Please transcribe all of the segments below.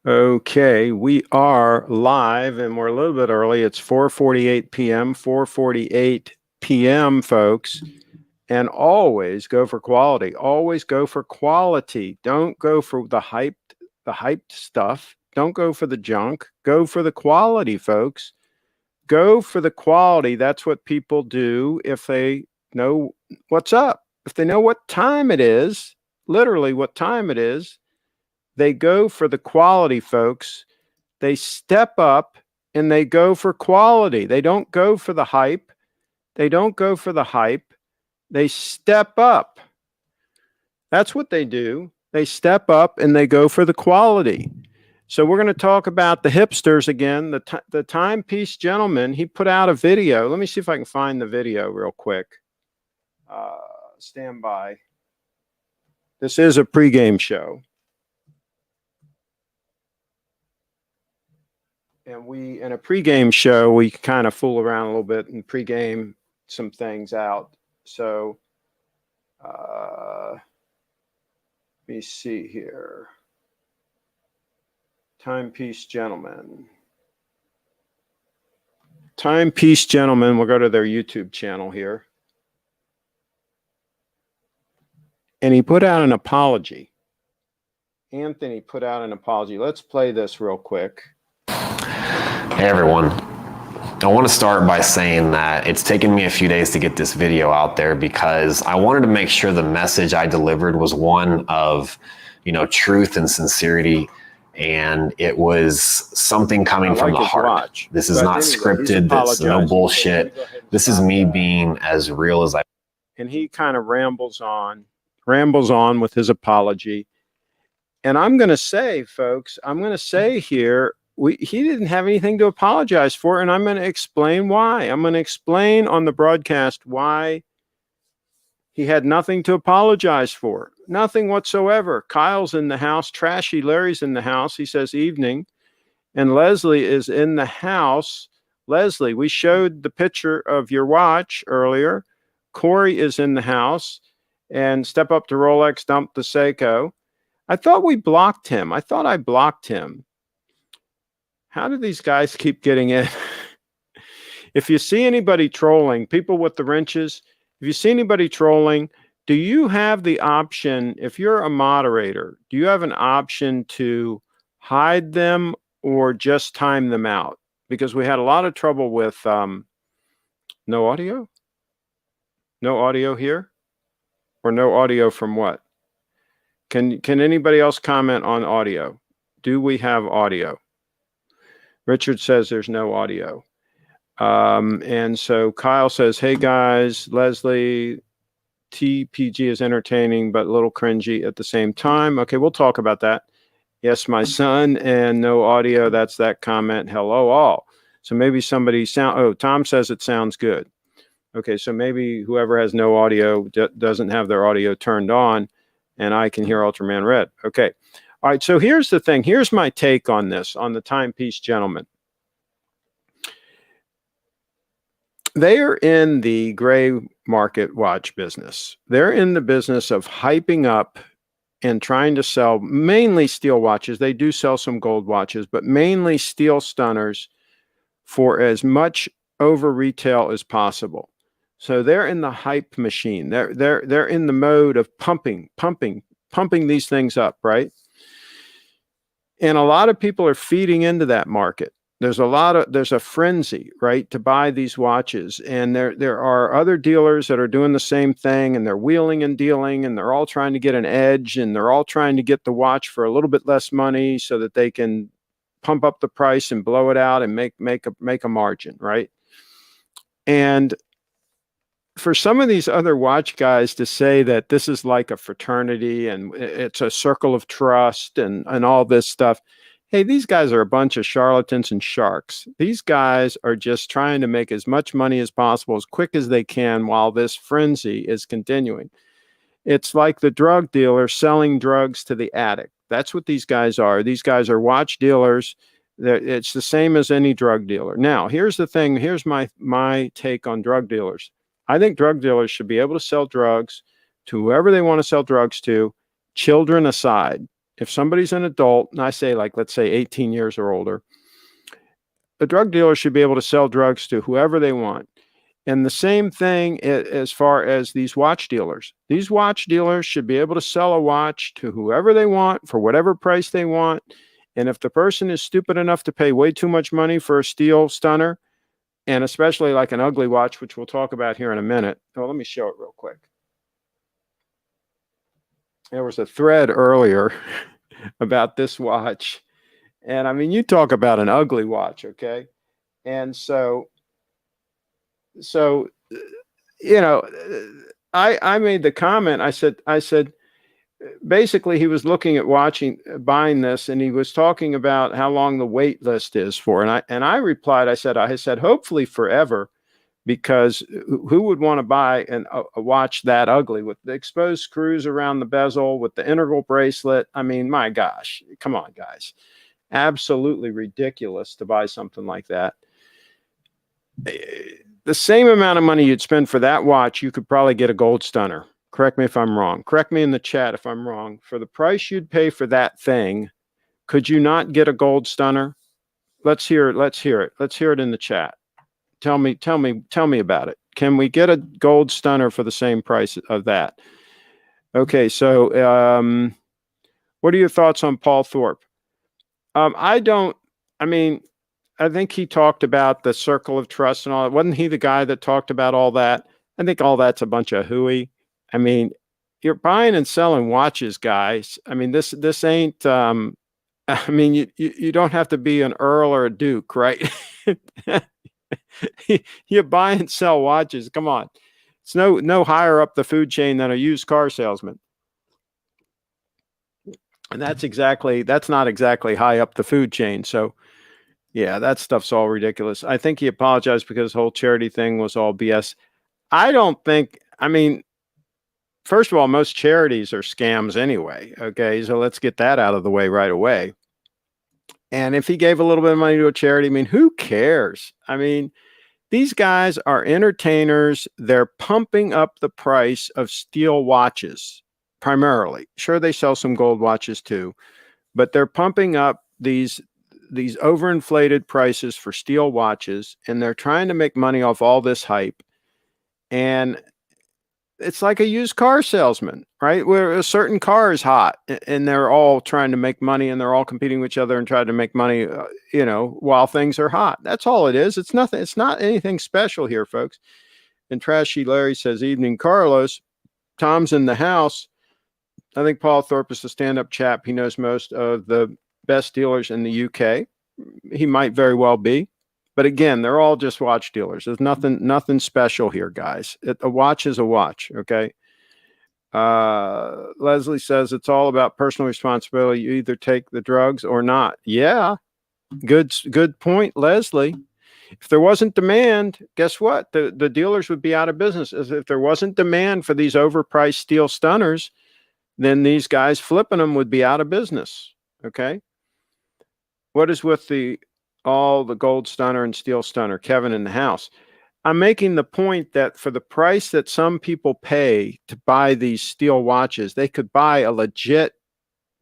Okay, we are live and we're a little bit early. It's 4:48 p.m., 4:48 p.m., folks. And always go for quality. Always go for quality. Don't go for the hyped stuff. Don't go for the junk. Go for the quality, folks. Go for the quality. That's what people do if they know what's up. If they know what time it is, literally what time it is, they go for the quality, folks. They step up and they go for quality. They don't go for the hype. They don't go for the hype. They step up. That's what they do. They step up and they go for the quality. So we're going to talk about the hipsters again. The Timepiece gentleman, he put out a video. Let me see if I can find the video real quick. Stand by. This is a pregame show. And in a pregame show, we kind of fool around a little bit and pregame some things out. So let me see here. Timepiece gentleman. Timepiece gentleman. We'll go to their YouTube channel here. And he put out an apology. Anthony put out an apology. Let's play this real quick. Hey everyone. I want to start by saying that it's taken me a few days to get this video out there because I wanted to make sure the message I delivered was one of, truth and sincerity, and it was something coming from the heart. This is not scripted. This is no bullshit. This is me being as real as I. And he kind of rambles on with his apology. And I'm going to say, folks, here, he didn't have anything to apologize for, and I'm going to explain why. I'm going to explain on the broadcast why he had nothing to apologize for. Nothing whatsoever. Kyle's in the house. Trashy Larry's in the house. He says evening. And Leslie is in the house. Leslie, we showed the picture of your watch earlier. Corey is in the house. And Step Up to Rolex dumped the Seiko. I thought we blocked him. I thought I blocked him. How do these guys keep getting in? If you see anybody trolling, people with the wrenches, if you see anybody trolling, do you have the option, if you're a moderator, do you have an option to hide them or just time them out? Because we had a lot of trouble with no audio? No audio here? Or no audio from what? Can anybody else comment on audio? Do we have audio? Richard says there's no audio. And so Kyle says, hey guys, Leslie, TPG is entertaining, but a little cringy at the same time. Okay, we'll talk about that. Yes, my son, and no audio. That's that comment. Hello all. So maybe somebody Tom says it sounds good. Okay, so maybe whoever has no audio doesn't have their audio turned on, and I can hear Ultraman Red. Okay. All right, so here's the thing. Here's my take on this, on the Timepiece gentleman. They are in the gray market watch business. They're in the business of hyping up and trying to sell mainly steel watches. They do sell some gold watches, but mainly steel stunners for as much over retail as possible. So they're in the hype machine. They're in the mode of pumping these things up, right? And a lot of people are feeding into that market. There's a frenzy, right, to buy these watches. And there are other dealers that are doing the same thing, and they're wheeling and dealing, and they're all trying to get an edge, and they're all trying to get the watch for a little bit less money so that they can pump up the price and blow it out and make a margin, right? And for some of these other watch guys to say that this is like a fraternity and it's a circle of trust and all this stuff, hey, these guys are a bunch of charlatans and sharks. These guys are just trying to make as much money as possible, as quick as they can, while this frenzy is continuing. It's like the drug dealer selling drugs to the addict. That's what these guys are. These guys are watch dealers. It's the same as any drug dealer. Now, here's the thing. Here's my take on drug dealers. I think drug dealers should be able to sell drugs to whoever they want to sell drugs to, children aside. if somebody's an adult, and I say like, let's say 18 years or older, a drug dealer should be able to sell drugs to whoever they want. And the same thing as far as these watch dealers. These watch dealers should be able to sell a watch to whoever they want for whatever price they want. And if the person is stupid enough to pay way too much money for a steel stunner, and especially like an ugly watch, which we'll talk about here in a minute. Oh, let me show it real quick. There was a thread earlier about this watch. And I mean, you talk about an ugly watch, okay? And so you know, I made the comment. I said, basically, he was looking at buying this, and he was talking about how long the wait list is for. And I replied, I said, hopefully forever, because who would want to buy a watch that ugly with the exposed screws around the bezel, with the integral bracelet? I mean, my gosh, come on, guys. Absolutely ridiculous to buy something like that. The same amount of money you'd spend for that watch, you could probably get a gold stunner. Correct me if I'm wrong. Correct me in the chat if I'm wrong. For the price you'd pay for that thing, could you not get a gold stunner? Let's hear it. Let's hear it. Let's hear it in the chat. Tell me about it. Can we get a gold stunner for the same price of that? Okay, so what are your thoughts on Paul Thorpe? I think he talked about the circle of trust and all that. Wasn't he the guy that talked about all that? I think all that's a bunch of hooey. I mean, you're buying and selling watches, guys. I mean, this ain't, I mean, you don't have to be an earl or a duke, right? You buy and sell watches. Come on. It's no higher up the food chain than a used car salesman. And that's not exactly high up the food chain. So yeah, that stuff's all ridiculous. I think he apologized because his whole charity thing was all BS. I mean, first of all, most charities are scams anyway. Okay, so let's get that out of the way right away. And if he gave a little bit of money to a charity, I mean, who cares? I mean, these guys are entertainers. They're pumping up the price of steel watches primarily. Sure, they sell some gold watches too, but they're pumping up these overinflated prices for steel watches, and they're trying to make money off all this hype. And it's like a used car salesman, right? Where a certain car is hot and they're all trying to make money, and they're all competing with each other and trying to make money, while things are hot. That's all it is. It's nothing. It's not anything special here, folks. And Trashy Larry says, evening, Carlos. Tom's in the house. I think Paul Thorpe is a stand-up chap. He knows most of the best dealers in the UK. He might very well be. But again, they're all just watch dealers. There's nothing special here, guys. A watch is a watch, okay? Leslie says it's all about personal responsibility. You either take the drugs or not. Yeah, good point, Leslie. If there wasn't demand, guess what? The dealers would be out of business. If there wasn't demand for these overpriced steel stunners, then these guys flipping them would be out of business, okay? What is with all the gold stunner and steel stunner? Kevin in the house. I'm making the point that for the price that some people pay to buy these steel watches, they could buy a legit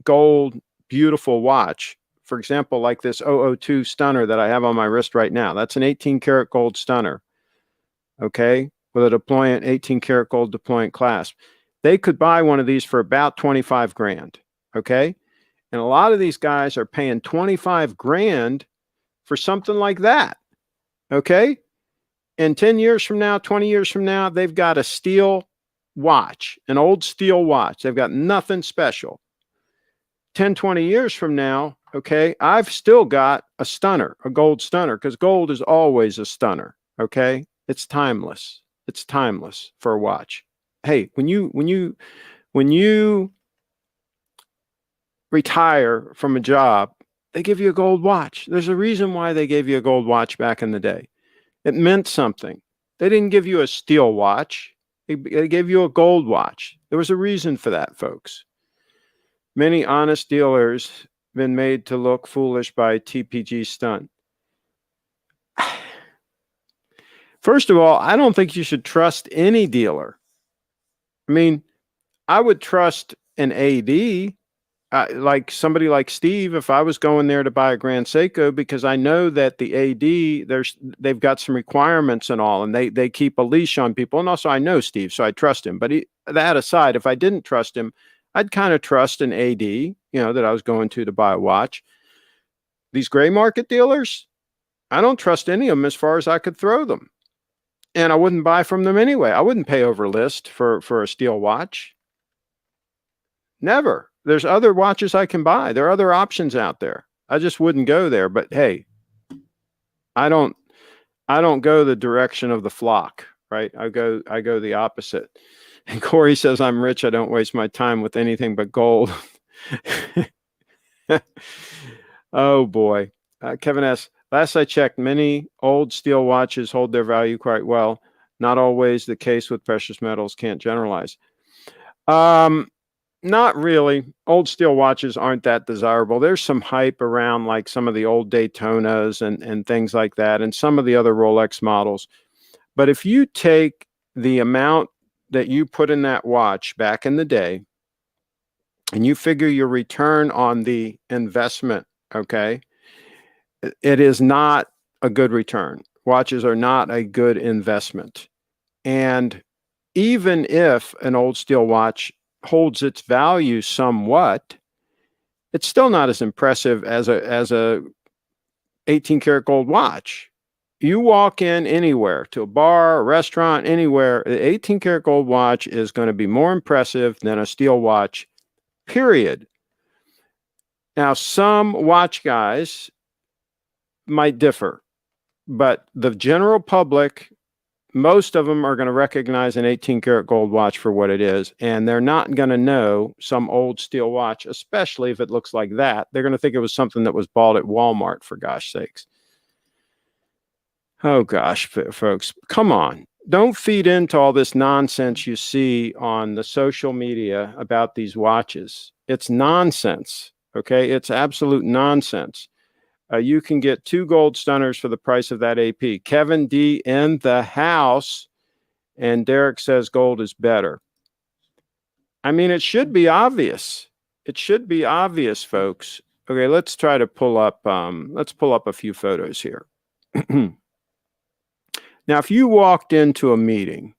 gold, beautiful watch. For example, like this 002 stunner that I have on my wrist right now. That's an 18 karat gold stunner, okay, with a 18 karat gold deployant clasp. They could buy one of these for about 25 grand, okay? And a lot of these guys are paying 25 grand for something like that, okay? And 10 years from now, 20 years from now, they've got a steel watch, an old steel watch. They've got nothing special. 10, 20 years from now, okay, I've still got a stunner, a gold stunner, because gold is always a stunner, okay? It's timeless. It's timeless for a watch. Hey, when you retire from a job, they give you a gold watch. There's a reason why they gave you a gold watch back in the day. It meant something. They didn't give you a steel watch. They gave you a gold watch. There was a reason for that, folks. Many honest dealers been made to look foolish by TPG stunt. First of all, I don't think you should trust any dealer. I mean, I would trust an AD, like somebody like Steve, if I was going there to buy a Grand Seiko, because I know that the AD, they've got some requirements and all, and they keep a leash on people. And also I know Steve, so I trust him. But that aside, if I didn't trust him, I'd kind of trust an AD, that I was going to buy a watch. These gray market dealers, I don't trust any of them as far as I could throw them. And I wouldn't buy from them anyway. I wouldn't pay over list for a steel watch. Never. There's other watches I can buy. There are other options out there. I just wouldn't go there. But hey, I don't go the direction of the flock, right? I go the opposite. And Corey says, I'm rich. I don't waste my time with anything but gold. Oh boy. Kevin S. Last I checked, many old steel watches hold their value quite well. Not always the case with precious metals. Can't generalize. Not really. Old steel watches aren't that desirable. There's some hype around like some of the old Daytonas and things like that, and some of the other Rolex models. But if you take the amount that you put in that watch back in the day, and you figure your return on the investment, okay, it is not a good return. Watches are not a good investment. And even if an old steel watch holds its value somewhat, it's still not as impressive as a 18 karat gold watch. You walk in anywhere, to a bar, a restaurant, anywhere, the 18 karat gold watch is going to be more impressive than a steel watch, period. Now, some watch guys might differ, but the general public, most of them are going to recognize an 18 karat gold watch for what it is, and they're not going to know some old steel watch, especially if it looks like that. They're going to think it was something that was bought at Walmart, for gosh sakes. Oh gosh, folks, come on. Don't feed into all this nonsense you see on the social media about these watches. It's nonsense, okay? It's absolute nonsense. You can get 2 gold stunners for the price of that AP. Kevin D in the house, and Derek says gold is better. I mean, it should be obvious. It should be obvious, folks. Okay, let's try to pull up. Let's pull up a few photos here. Now, if you walked into a meeting,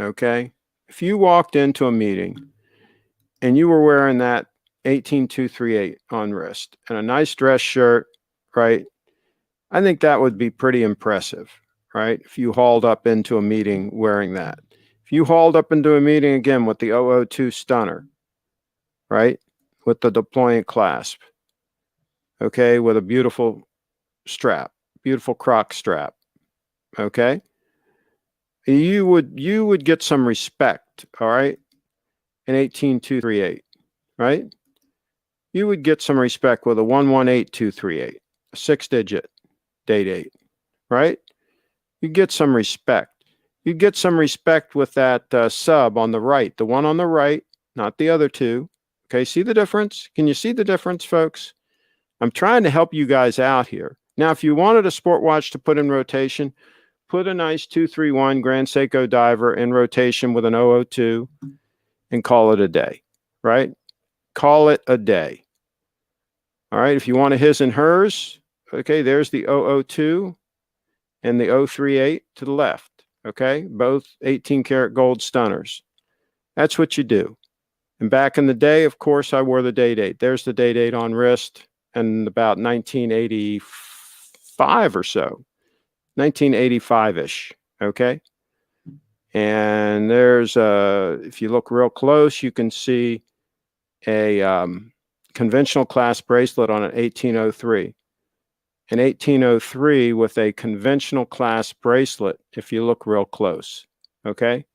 okay, if you walked into a meeting and you were wearing that 18238 on wrist and a nice dress shirt, right? I think that would be pretty impressive, right? If you hauled up into a meeting wearing that. If you hauled up into a meeting again with the 002 stunner, right? With the deployant clasp, okay, with a beautiful strap, beautiful croc strap, okay? You would get some respect, all right? In 18238, right? You would get some respect with a 118238. 6-digit date, right? You get some respect. You get some respect with that sub on the right, the one on the right, not the other two. Okay, see the difference? Can you see the difference, folks? I'm trying to help you guys out here. Now, if you wanted a sport watch to put in rotation, put a nice 231 Grand Seiko diver in rotation with an 002 and call it a day, right? Call it a day. All right, if you want a his and hers, okay, there's the 002 and the 038 to the left, okay? Both 18 karat gold stunners. That's what you do. And back in the day, of course, I wore the day date. There's the day date on wrist, and about 1985 or so, 1985-ish, okay? And there's, if you look real close, you can see a conventional clasp bracelet on an 1803. An 1803 with a conventional clasp bracelet, if you look real close, okay?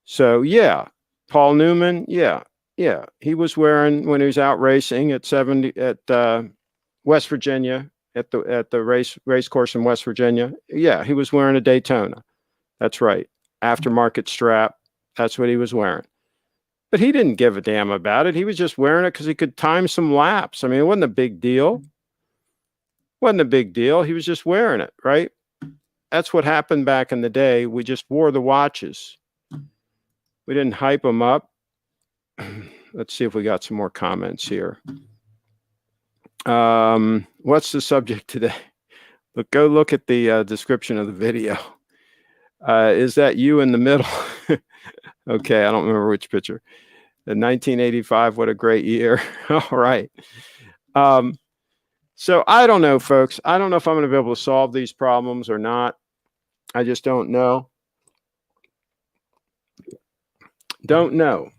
So, yeah, Paul Newman, yeah, he was wearing, when he was out racing at West Virginia, at the race course in West Virginia, yeah, he was wearing a Daytona. That's right. Aftermarket strap. That's what he was wearing. But he didn't give a damn about it. He was just wearing it because he could time some laps. I mean, it wasn't a big deal. Wasn't a big deal. He was just wearing it, right? That's what happened back in the day. We just wore the watches. We didn't hype them up. let's see if we got some more comments here. What's the subject today? Go look at the description of the video. Is that you in the middle? Okay, I don't remember which picture. In 1985, what a great year. All right. So I don't know, folks. I don't know if I'm going to be able to solve these problems or not. I just don't know. Don't know.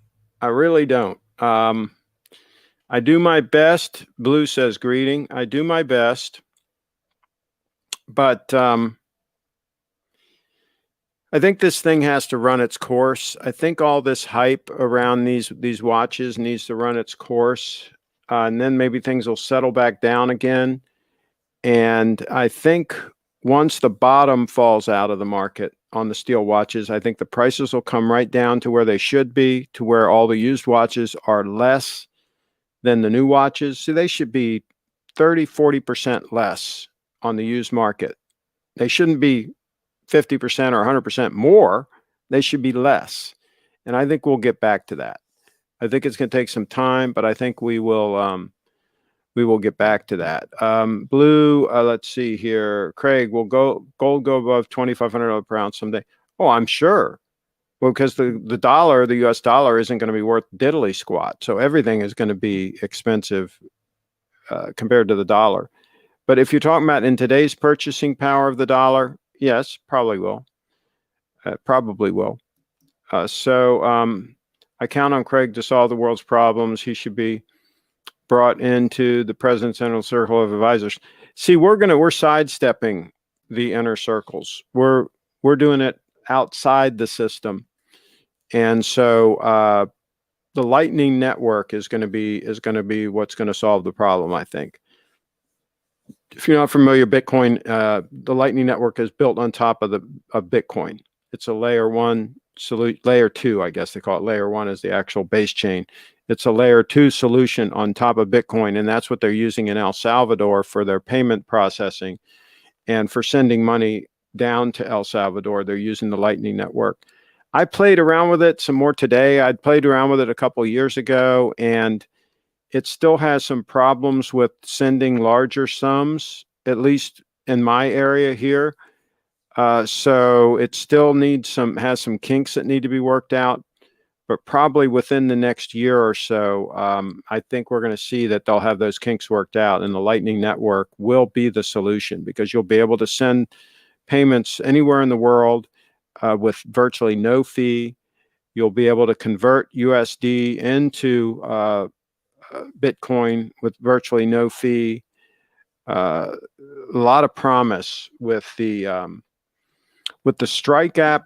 I really don't. I do my best. Blue says greeting. I do my best. But I think this thing has to run its course. I think all this hype around these watches needs to run its course. And then maybe things will settle back down again. And I think once the bottom falls out of the market on the steel watches, I think the prices will come right down to where they should be, to where all the used watches are less than the new watches. So they should be 30, 40% less on the used market. They shouldn't be 50% or 100% more. They should be less. And I think we'll get back to that. I think it's going to take some time, but I think we will get back to that. Blue, let's see here. Craig, will gold go above $2,500 per ounce someday? Oh, I'm sure. Well, because the dollar, the US dollar, isn't going to be worth diddly squat. So everything is going to be expensive compared to the dollar. But if you're talking about in today's purchasing power of the dollar, yes, probably will. Probably will. I count on Craig to solve the world's problems. He should be brought into the president's inner circle of advisors. See, we're sidestepping the inner circles. We're doing it outside the system. And so the Lightning Network is going to be what's going to solve the problem, I think. If you're not familiar, Bitcoin, the Lightning Network is built on top of Bitcoin. It's a layer one, layer two, I guess they call it. Layer one is the actual base chain. It's a layer two solution on top of Bitcoin, and that's what they're using in El Salvador for their payment processing. And for sending money down to El Salvador, they're using the Lightning Network. I played around with it some more today. I'd played around with it a couple of years ago, and it still has some problems with sending larger sums, at least in my area here. So it still has some kinks that need to be worked out, but probably within the next year or so, I think we're going to see that they'll have those kinks worked out, and the Lightning Network will be the solution, because you'll be able to send payments anywhere in the world with virtually no fee. You'll be able to convert USD into Bitcoin with virtually no fee. A lot of promise with the Strike app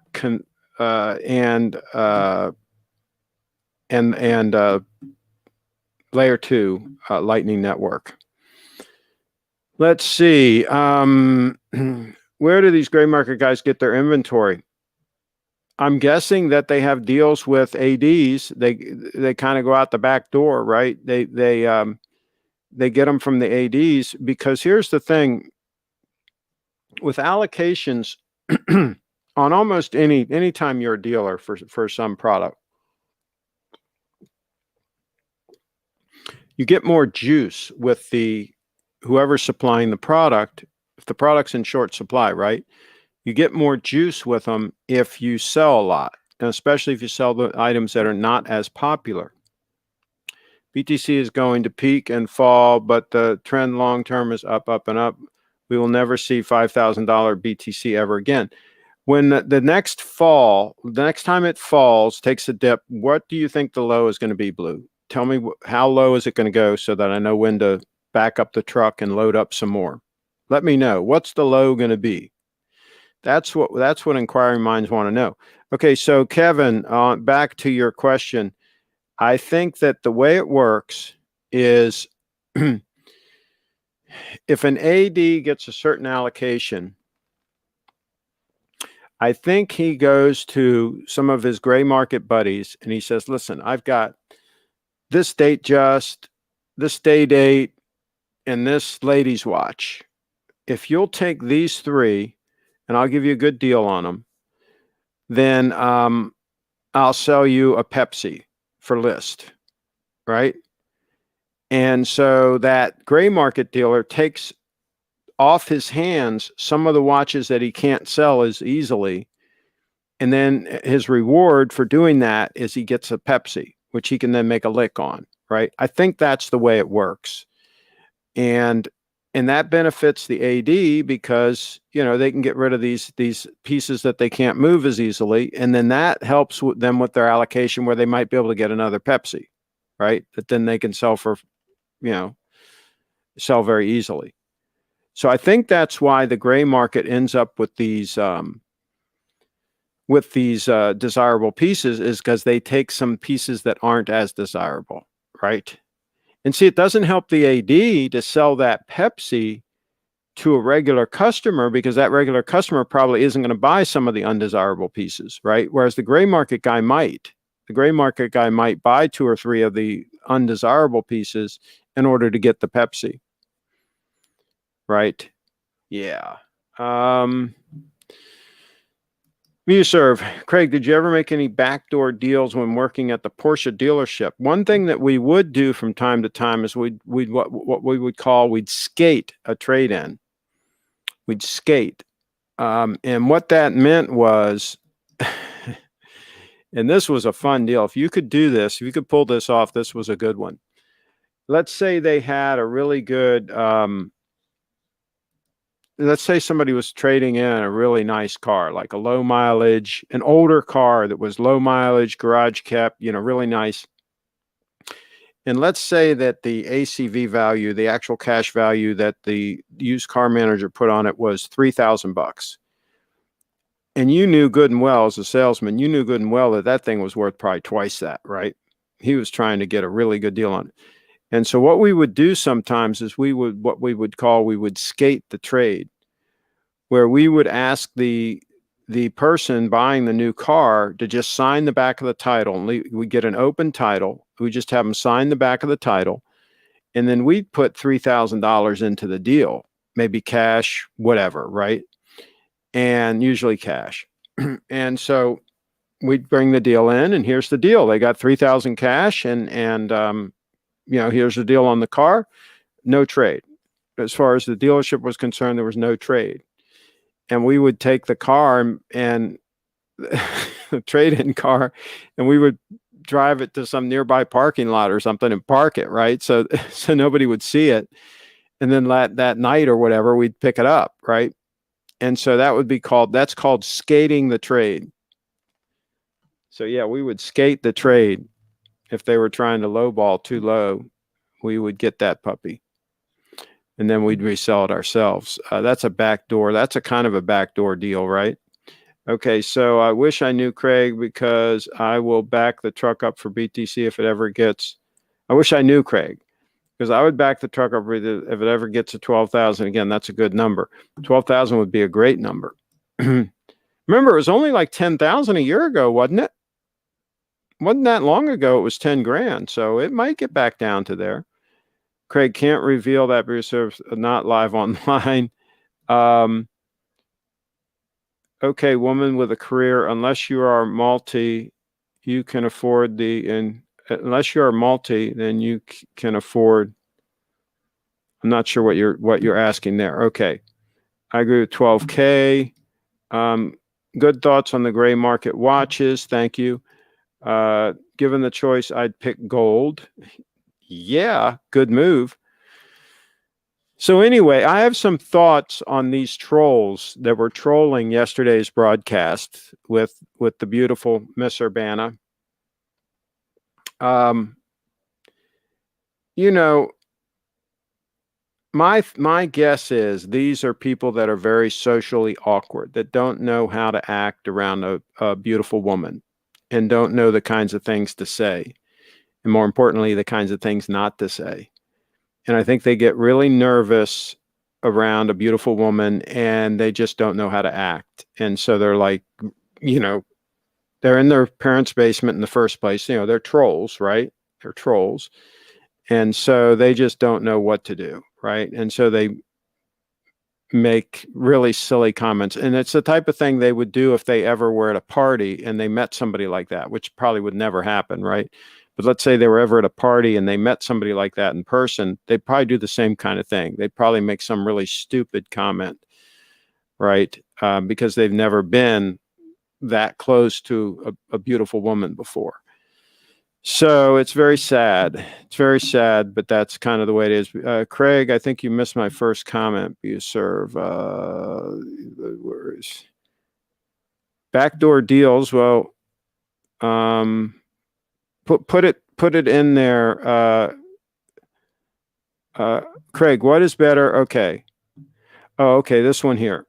and layer two Lightning Network. Let's see. Where do these gray market guys get their inventory? I'm guessing that they have deals with ADs. They kind of go out the back door, right? They get them from the ADs, because here's the thing with allocations on almost any time you're a dealer for some product, you get more juice with whoever's supplying the product. If the product's in short supply, right? You get more juice with them if you sell a lot, and especially if you sell the items that are not as popular. BTC is going to peak and fall, but the trend long term is up, up, and up. We will never see $5,000 BTC ever again. When the next time it falls, takes a dip, what do you think the low is going to be, Blue? Tell me how low is it going to go so that I know when to back up the truck and load up some more. Let me know. What's the low going to be? That's what inquiring minds want to know. Okay, so Kevin, back to your question. I think that the way it works is if an AD gets a certain allocation, I think he goes to some of his gray market buddies and he says, listen, I've got this date this day date, and this lady's watch. If you'll take these three, and I'll give you a good deal on them, then I'll sell you a Pepsi for list. right? And so that gray market dealer takes off his hands some of the watches that he can't sell as easily. And then his reward for doing that is he gets a Pepsi, which he can then make a lick on, right? I think that's the way it works. And that benefits the AD because, you know, they can get rid of these pieces that they can't move as easily. And then that helps them with their allocation where they might be able to get another Pepsi, right? That then they can sell for, you know, sell very easily. So I think that's why the gray market ends up with these desirable pieces, is because they take some pieces that aren't as desirable, right? And see, it doesn't help the AD to sell that Pepsi to a regular customer because that regular customer probably isn't going to buy some of the undesirable pieces, right? Whereas the gray market guy might. The gray market guy might buy 2 or 3 of the undesirable pieces in order to get the Pepsi, right? Yeah. You serve. Craig, did you ever make any backdoor deals when working at the Porsche dealership? One thing that we would do from time to time is we'd what we would call, we'd skate a trade-in. We'd skate. And what that meant was, and this was a fun deal. If you could do this, if you could pull this off, this was a good one. Let's say they had a really good, let's say somebody was trading in a really nice car, like a low mileage, an older car that was low mileage, garage kept, you know, really nice. And let's say that the ACV value, the actual cash value that the used car manager put on it was $3,000. And you knew good and well, as a salesman, you knew good and well that that thing was worth probably twice that, right? He was trying to get a really good deal on it. And so what we would do sometimes is we would skate the trade, where we would ask the person buying the new car to just sign the back of the title. And we get an open title. We just have them sign the back of the title. And then we'd put $3,000 into the deal, maybe cash, whatever, right? And usually cash. And so we'd bring the deal in, and here's the deal. They got 3,000 cash, and you know, here's the deal on the car. No trade. As far as the dealership was concerned, there was no trade. And we would take the car and the trade-in car, and we would drive it to some nearby parking lot or something and park it, right? So nobody would see it. And then that night or whatever, we'd pick it up, right? And so that's called skating the trade. So yeah, we would skate the trade. If they were trying to lowball too low, we would get that puppy. And then we'd resell it ourselves. That's a backdoor. That's a kind of a backdoor deal, right? Okay, so I wish I knew Craig because I will back the truck up for BTC if it ever gets. I wish I knew Craig because I would back the truck up if it ever gets to 12,000. Again, that's a good number. 12,000 would be a great number. Remember, it was only like 10,000 a year ago, wasn't it? Wasn't that long ago? It was 10 grand. So it might get back down to there. Craig can't reveal that because they're not live online. Okay, woman with a career, unless you are multi, you can afford unless you are multi, then you can afford. I'm not sure what you're asking there. Okay, I agree with 12K. Good thoughts on the gray market watches. Thank you. Given the choice, I'd pick gold. Yeah, good move. So anyway, I have some thoughts on these trolls that were trolling yesterday's broadcast with the beautiful Miss Urbana. You know, my guess is these are people that are very socially awkward, that don't know how to act around a beautiful woman and don't know the kinds of things to say. And more importantly, the kinds of things not to say. And I think they get really nervous around a beautiful woman and they just don't know how to act. And so they're like, you know, they're in their parents' basement in the first place. You know, they're trolls, right? They're trolls. And so they just don't know what to do, right? And so they make really silly comments. And it's the type of thing they would do if they ever were at a party and they met somebody like that, which probably would never happen, right? But let's say they were ever at a party and they met somebody like that in person, they'd probably do the same kind of thing. They'd probably make some really stupid comment, right? Because they've never been that close to a beautiful woman before. So it's very sad. It's very sad, but that's kind of the way it is. Craig, I think you missed my first comment. You serve words. Backdoor deals. Well, put it in there. Craig, what is better? Okay. Oh, okay. This one here.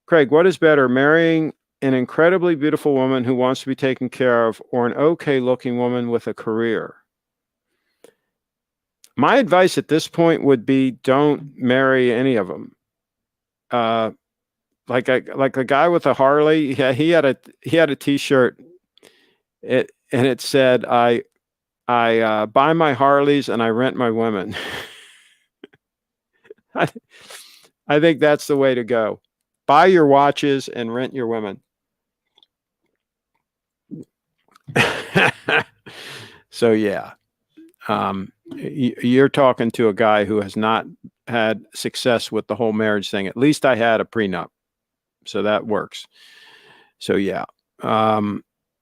Craig, what is better, marrying an incredibly beautiful woman who wants to be taken care of, or an okay looking woman with a career? My advice at this point would be don't marry any of them. Like a guy with a Harley, yeah, he had a t-shirt, and it said, I buy my Harleys and I rent my women. I think that's the way to go. Buy your watches and rent your women. So yeah, you're talking to a guy who has not had success with the whole marriage thing. At least I had a prenup, so that works. So yeah,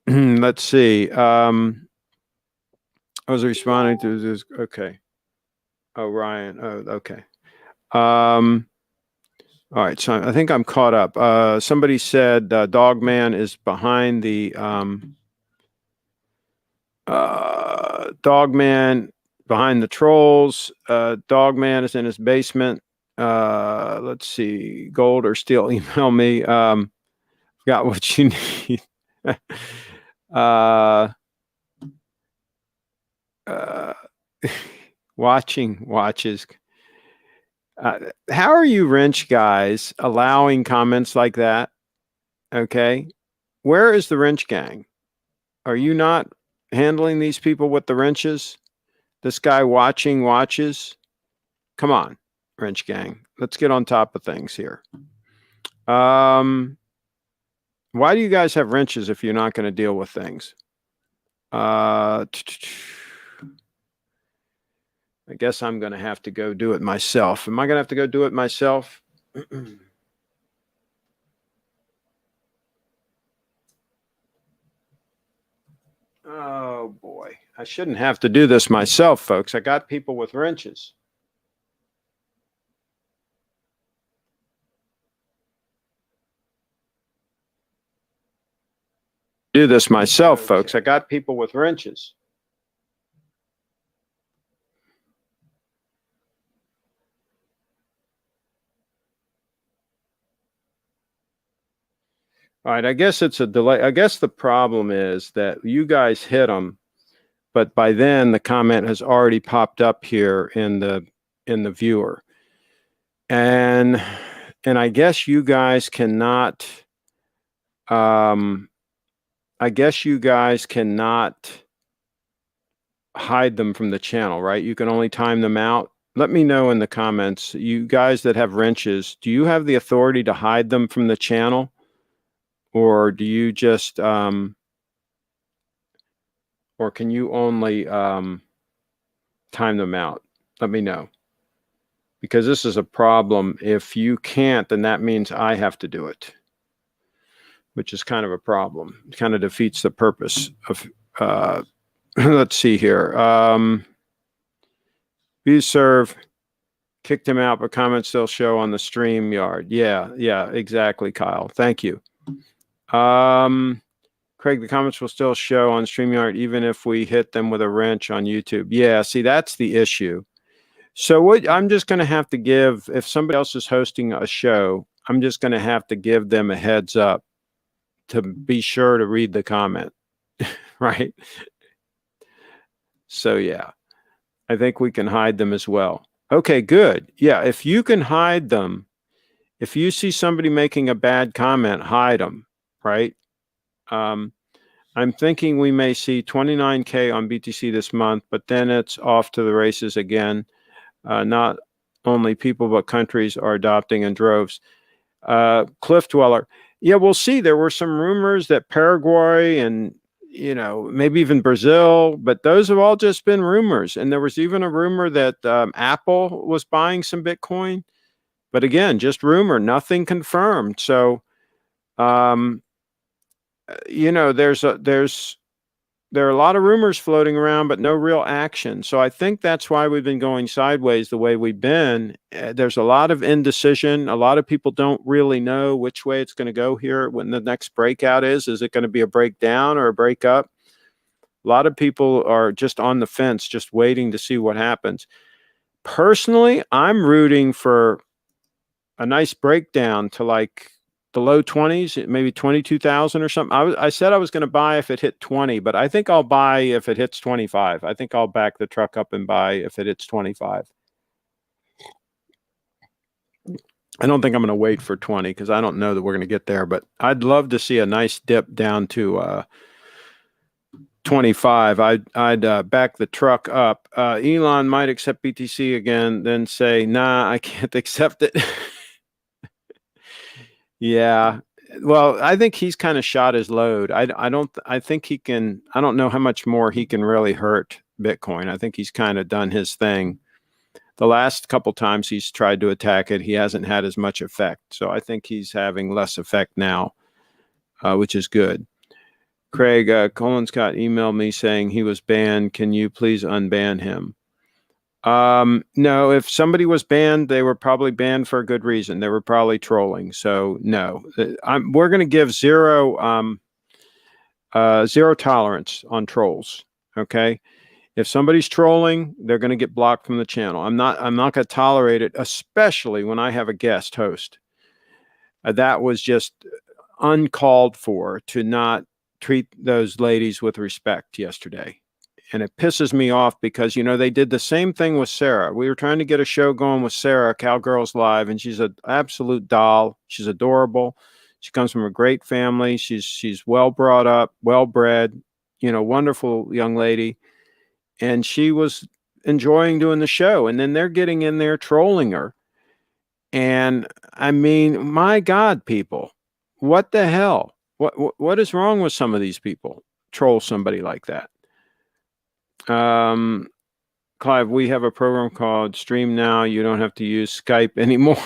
let's see. I was responding to this. Okay. Oh, Ryan. Oh, okay. All right. So I think I'm caught up. Somebody said Dogman is behind the Dogman behind the trolls. Dogman is in his basement. Let's see. Gold or steel? Email me. Got what you need. Watching watches. How are you wrench guys allowing comments like that? Okay. Where is the wrench gang? Are you not handling these people with the wrenches? This guy watching watches? Come on, wrench gang. Let's get on top of things here. Why do you guys have wrenches if you're not going to deal with things? I guess I'm going to have to go do it myself. Am I going to have to go do it myself? Oh boy, I shouldn't have to do this myself, folks. I got people with wrenches. Do this myself, folks. I got people with wrenches. All right, I guess it's a delay. I guess the problem is that you guys hit them, but by then the comment has already popped up here in the viewer. And I guess you guys cannot I guess you guys cannot hide them from the channel, right? You can only time them out. Let me know in the comments, you guys that have wrenches, do you have the authority to hide them from the channel? Or do you just, or can you only time them out? Let me know. Because this is a problem. If you can't, then that means I have to do it, which is kind of a problem. It kind of defeats the purpose of, let's see here. View serve, kicked him out, but comments still show on the StreamYard. Yeah, exactly, Kyle. Thank you. Craig, the comments will still show on StreamYard even if we hit them with a wrench on YouTube. Yeah, see, that's the issue. So what I'm just going to have to give, if somebody else is hosting a show, I'm just going to have to give them a heads up to be sure to read the comment, right? So yeah, I think we can hide them as well. Okay, good. Yeah, if you can hide them, if you see somebody making a bad comment, hide them, right? I'm thinking we may see 29K on BTC this month, but then it's off to the races again. Not only people, but countries are adopting in droves. Cliff Dweller. Yeah, we'll see. There were some rumors that Paraguay and maybe even Brazil, but those have all just been rumors. And there was even a rumor that Apple was buying some Bitcoin, but again, just rumor, nothing confirmed. So, there are a lot of rumors floating around, but no real action. So I think that's why we've been going sideways the way we've been. There's a lot of indecision. A lot of people don't really know which way it's going to go here when the next breakout is. Is it going to be a breakdown or a breakup? A lot of people are just on the fence, just waiting to see what happens. Personally, I'm rooting for a nice breakdown to like the low 20s, maybe 22,000 or something. I said I was going to buy if it hit 20, but I think I'll buy if it hits 25. I think I'll back the truck up and buy if it hits 25. I don't think I'm going to wait for 20 because I don't know that we're going to get there, but I'd love to see a nice dip down to 25. I'd back the truck up. Elon might accept BTC again, then say, nah, I can't accept it. Yeah. Well, I think he's kind of shot his load. I think he can, I don't know how much more he can really hurt Bitcoin. I think he's kind of done his thing. The last couple times he's tried to attack it, he hasn't had as much effect. So I think he's having less effect now, which is good. Craig, Colin Scott emailed me saying he was banned. Can you please unban him? No, if somebody was banned, they were probably banned for a good reason. They were probably trolling. So no, we're going to give zero tolerance on trolls. Okay. If somebody's trolling, they're going to get blocked from the channel. I'm not going to tolerate it, especially when I have a guest host. That was just uncalled for to not treat those ladies with respect yesterday. And it pisses me off because, they did the same thing with Sarah. We were trying to get a show going with Sarah, Cowgirls Live, and she's an absolute doll. She's adorable. She comes from a great family. She's well brought up, well bred, wonderful young lady. And she was enjoying doing the show. And then they're getting in there trolling her. And I mean, my God, people, what the hell? What is wrong with some of these people? Troll somebody like that. Clive, we have a program called Stream Now. You don't have to use Skype anymore.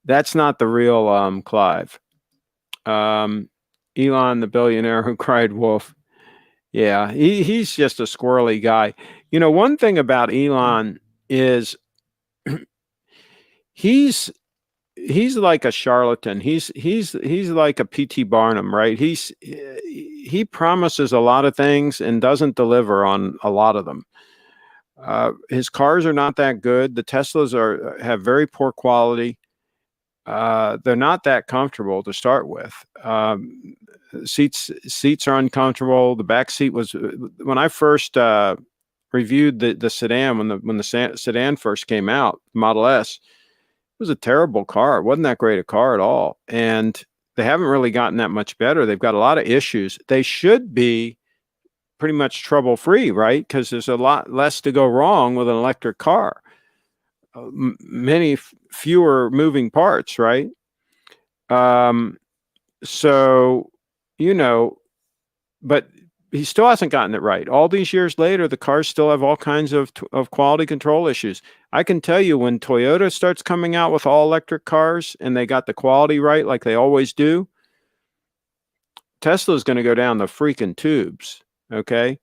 That's not the real Clive. Elon, the billionaire who cried wolf. Yeah, he's just a squirrely guy. One thing about Elon is he's like a charlatan. He's like a P.T. Barnum, right? He promises a lot of things and doesn't deliver on a lot of them. His cars are not that good. The Teslas have very poor quality. They're not that comfortable to start with. Seats are uncomfortable. The back seat was, when I first reviewed the sedan, when the sedan first came out, Model S, it was a terrible car. It wasn't that great a car at all. And they haven't really gotten that much better. They've got a lot of issues. They should be pretty much trouble-free, right? Because there's a lot less to go wrong with an electric car. Many fewer moving parts, right? So, but he still hasn't gotten it right. All these years later, the cars still have all kinds of quality control issues. I can tell you when Toyota starts coming out with all electric cars and they got the quality right, like they always do, Tesla's going to go down the freaking tubes. Okay.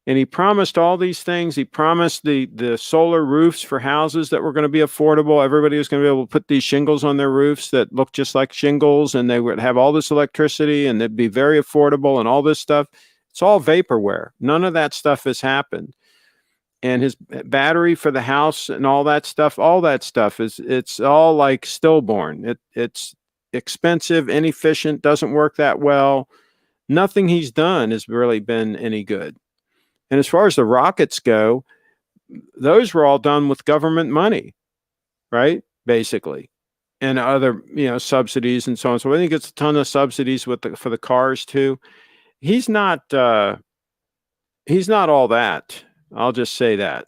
And he promised all these things. He promised the solar roofs for houses that were going to be affordable. Everybody was going to be able to put these shingles on their roofs that look just like shingles, and they would have all this electricity and they'd be very affordable and all this stuff. It's all vaporware. None of that stuff has happened. And his battery for the house and all that stuff it's all like stillborn. It's expensive, inefficient, doesn't work that well. Nothing he's done has really been any good. And as far as the rockets go, those were all done with government money, right? Basically. And other, subsidies and so on. So I think it's a ton of subsidies for the cars too. He's not all that. I'll just say that.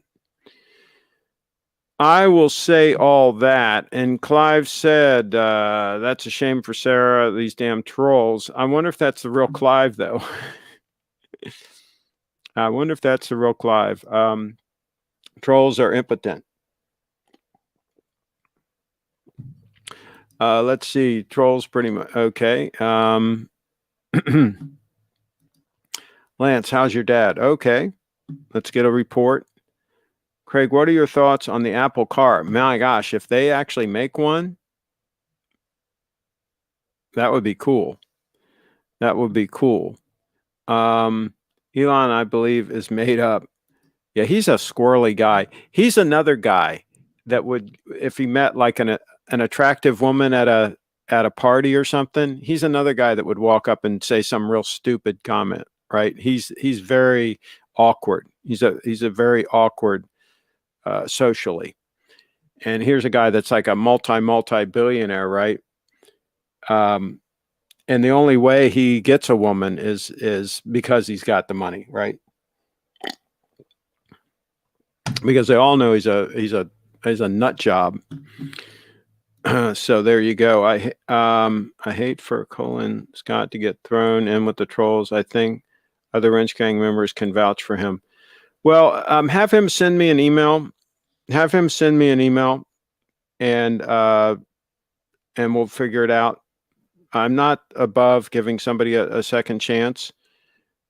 I will say all that. And Clive said, that's a shame for Sarah, these damn trolls. I wonder if that's the real Clive, though. I wonder if that's the real Clive. Trolls are impotent. Let's see. Trolls pretty much. Okay. Lance, how's your dad? Okay. Let's get a report. Craig, what are your thoughts on the Apple car? My gosh, if they actually make one, that would be cool. That would be cool. Elon, I believe, is made up. Yeah, he's a squirrely guy. He's another guy that would, if he met like an attractive woman at a party or something, he's another guy that would walk up and say some real stupid comment, right? He's very awkward. He's a very awkward socially. And here's a guy that's like a multi-billionaire, right? And the only way he gets a woman is because he's got the money, right? Because they all know he's a nut job. So there you go. I hate for Colin Scott to get thrown in with the trolls. I think other Wrench Gang members can vouch for him. Well, have him send me an email. Have him send me an email, and we'll figure it out. I'm not above giving somebody a second chance,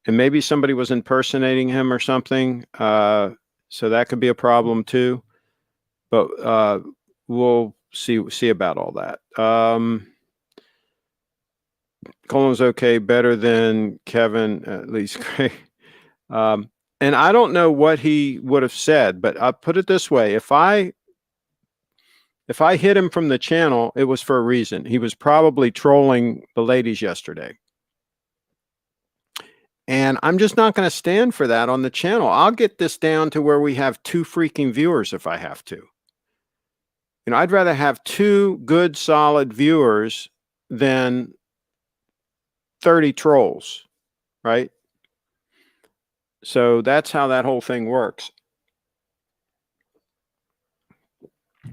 and maybe somebody was impersonating him or something. So that could be a problem too. But we'll see about all that. Colin's okay, better than Kevin, at least. And I don't know what he would have said, but I'll put it this way: if I hit him from the channel, it was for a reason. He was probably trolling the ladies yesterday. And I'm just not going to stand for that on the channel. I'll get this down to where we have 2 freaking viewers if I have to. You know, I'd rather have 2 good, solid viewers than 30 trolls, right? So that's how that whole thing works.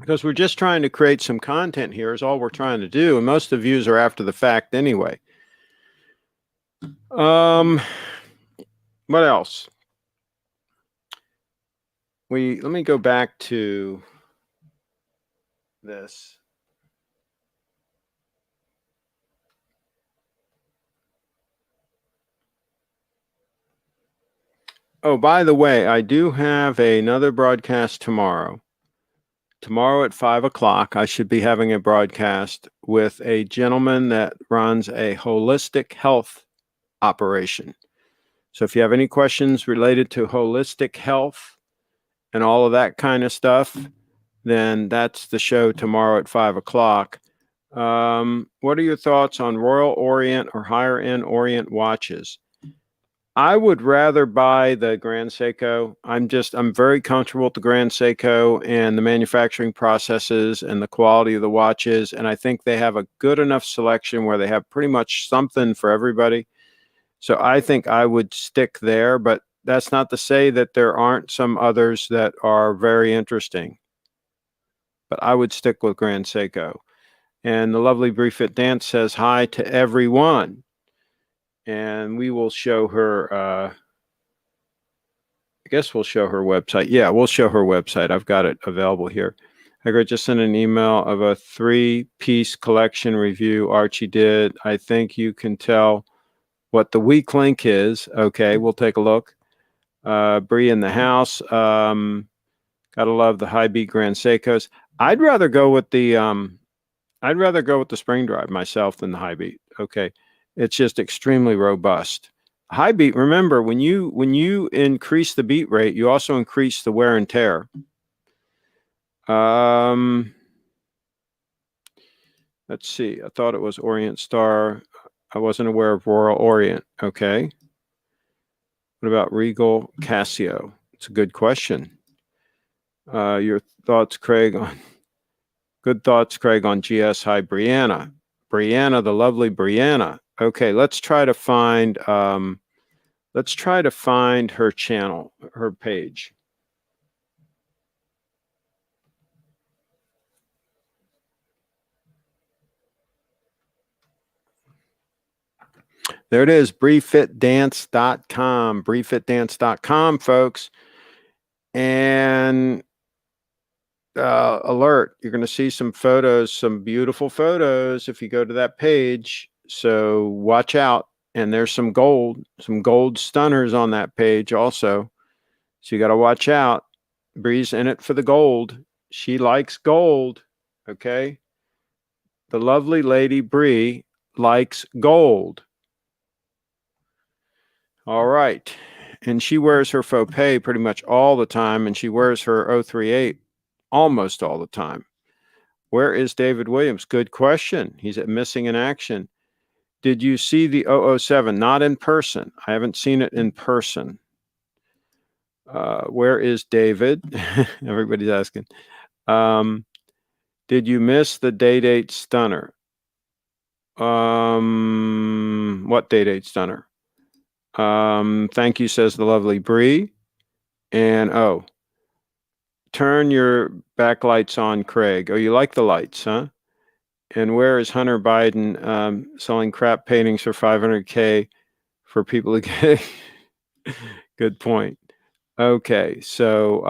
Because we're just trying to create some content here is all we're trying to do. And most of the views are after the fact anyway. What else? Let me go back to this. Oh, by the way, I do have another broadcast tomorrow. Tomorrow at 5 o'clock, I should be having a broadcast with a gentleman that runs a holistic health operation. So if you have any questions related to holistic health and all of that kind of stuff, then that's the show tomorrow at 5 o'clock. What are your thoughts on Royal Orient or higher end Orient watches? I would rather buy the Grand Seiko. I'm very comfortable with the Grand Seiko and the manufacturing processes and the quality of the watches. And I think they have a good enough selection where they have pretty much something for everybody. So I think I would stick there, but that's not to say that there aren't some others that are very interesting. But I would stick with Grand Seiko. And the lovely Brief It Dance says hi to everyone. And we will show her, I guess we'll show her website. Yeah, we'll show her website. I've got it available here. I just sent an email of a 3-piece collection review Archie did. I think you can tell what the weak link is. Okay, we'll take a look. Bree in the house. Gotta love the high beat Grand Seikos. I'd rather go with the spring drive myself than the high beat. Okay. It's just extremely robust. High beat, remember, when you increase the beat rate, you also increase the wear and tear. Let's see. I thought it was Orient Star. I wasn't aware of Royal Orient. Okay. What about Regal Casio? It's a good question. Your thoughts, Craig, on good thoughts, Craig, on GS High Brianna. Brianna, the lovely Brianna. Okay, let's try to find her channel, her page. There it is, briefitdance.com, briefitdance.com, folks. And alert, you're going to see some photos, some beautiful photos if you go to that page. So watch out. And there's some gold stunners on that page also. So you got to watch out. Bree's in it for the gold. She likes gold. Okay. The lovely lady Bree likes gold. All right. And she wears her faux pay pretty much all the time. And she wears her 038 almost all the time. Where is David Williams? Good question. He's missing in action. Did you see the 007? Not in person. I haven't seen it in person. Where is David? Everybody's asking. Did you miss the day-date stunner? What day-date stunner? Thank you, says the lovely Bree. And turn your backlights on, Craig. Oh, you like the lights, huh? And where is Hunter Biden selling crap paintings for $500K for people to get? Good point. Okay, so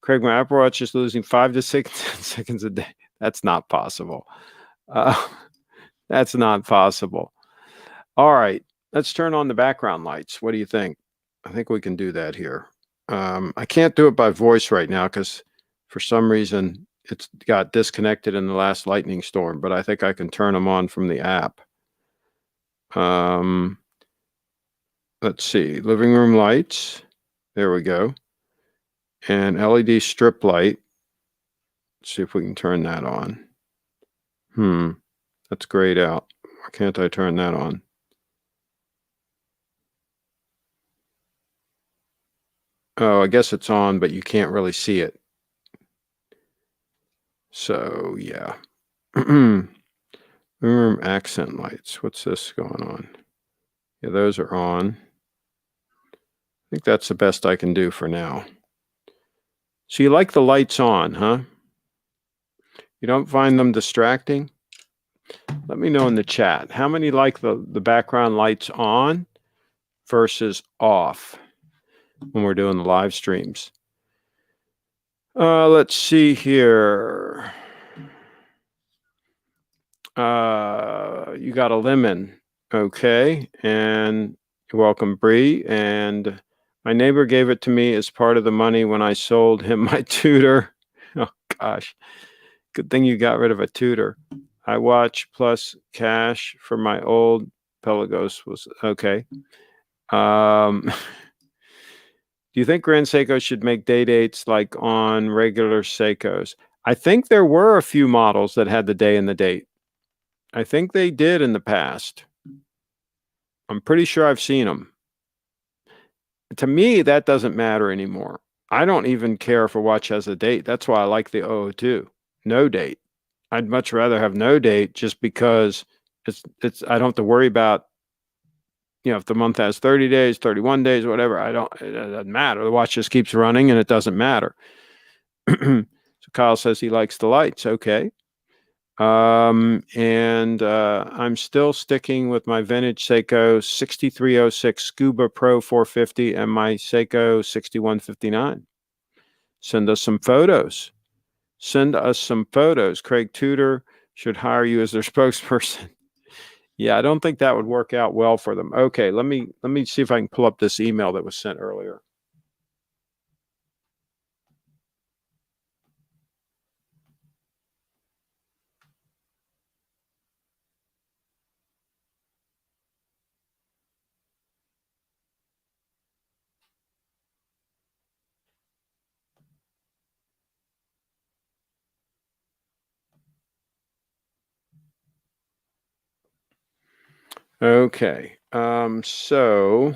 Craig, my Apple Watch is losing 5 to 6 seconds a day. That's not possible. That's not possible. All right, let's turn on the background lights. What do you think? I think we can do that here. I can't do it by voice right now because for some reason it's got disconnected in the last lightning storm, but I think I can turn them on from the app. Let's see, living room lights. There we go. And LED strip light. Let's see if we can turn that on. That's grayed out. Why can't I turn that on? Oh, I guess it's on, but you can't really see it. So, yeah. Room accent lights. What's this going on? Yeah, those are on. I think that's the best I can do for now. So you like the lights on, huh? You don't find them distracting? Let me know in the chat. How many like the background lights on versus off when we're doing the live streams? Let's see here. You got a lemon. Okay. And you're welcome, Bree. And my neighbor gave it to me as part of the money when I sold him my tutor. Oh, gosh. Good thing you got rid of a tutor. I watch plus cash for my old Pelagos was okay. Do you think Grand Seiko should make day dates like on regular Seikos? I think there were a few models that had the day and the date. I think they did in the past. I'm pretty sure I've seen them. To me, that doesn't matter anymore. I don't even care if a watch has a date. That's why I like the 002. No date. I'd much rather have no date just because it's I don't have to worry about, if the month has 30 days, 31 days, whatever, it doesn't matter. The watch just keeps running and it doesn't matter. So Kyle says he likes the lights. Okay. And I'm still sticking with my vintage Seiko 6306 Scuba Pro 450 and my Seiko 6159. Send us some photos. Craig Tudor should hire you as their spokesperson. Yeah, I don't think that would work out well for them. Okay, let me see if I can pull up this email that was sent earlier. Okay, so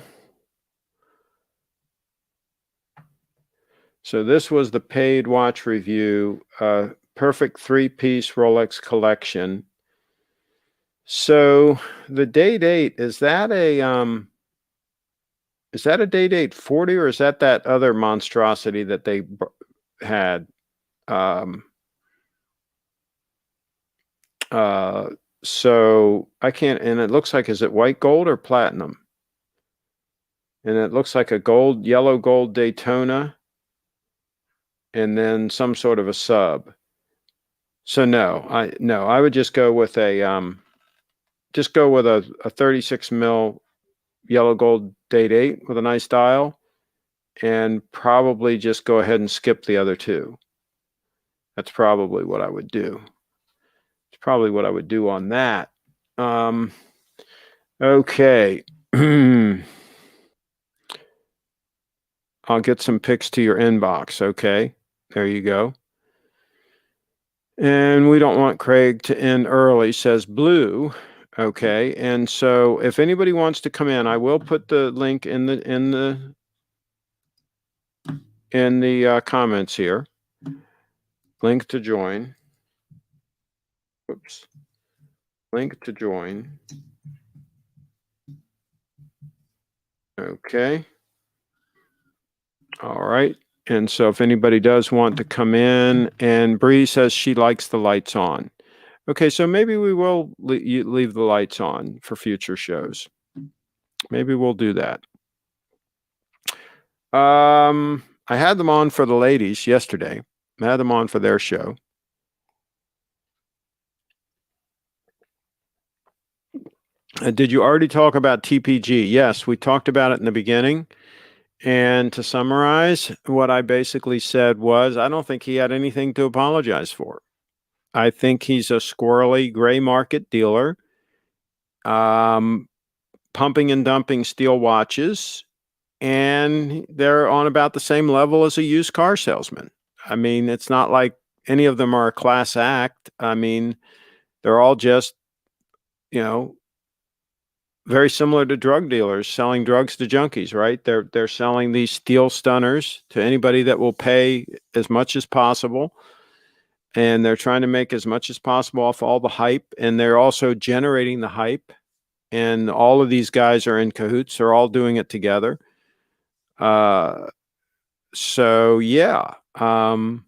this was the paid watch review, perfect 3-piece Rolex collection. So the day date, is that a day date 40 or is that other monstrosity that they had? So I can't, and it looks like, is it white gold or platinum? And it looks like a gold, yellow gold Daytona, and then some sort of a sub. So no, I would just go with a 36 mil yellow gold date 8 with a nice dial, and probably just go ahead and skip the other two. That's probably what I would do. It's probably what I would do on that. Okay. I'll get some pics to your inbox. Okay. There you go. And we don't want Craig to end early, says Blue. Okay. And so if anybody wants to come in, I will put the link in the comments here. Link to join. Oops. Link to join. Okay. All right. And so if anybody does want to come in, and Bree says she likes the lights on. Okay, so maybe we will leave the lights on for future shows. Maybe we'll do that. I had them on for the ladies yesterday. I had them on for their show. Did you already talk about TPG? Yes, we talked about it in the beginning. And to summarize, what I basically said was, I don't think he had anything to apologize for. I think he's a squirrely gray market dealer, pumping and dumping steel watches, and they're on about the same level as a used car salesman. I mean, it's not like any of them are a class act. I mean, they're all just, very similar to drug dealers selling drugs to junkies, right? They're selling these steel stunners to anybody that will pay as much as possible. And they're trying to make as much as possible off all the hype. And they're also generating the hype. And all of these guys are in cahoots. They're all doing it together. So yeah. And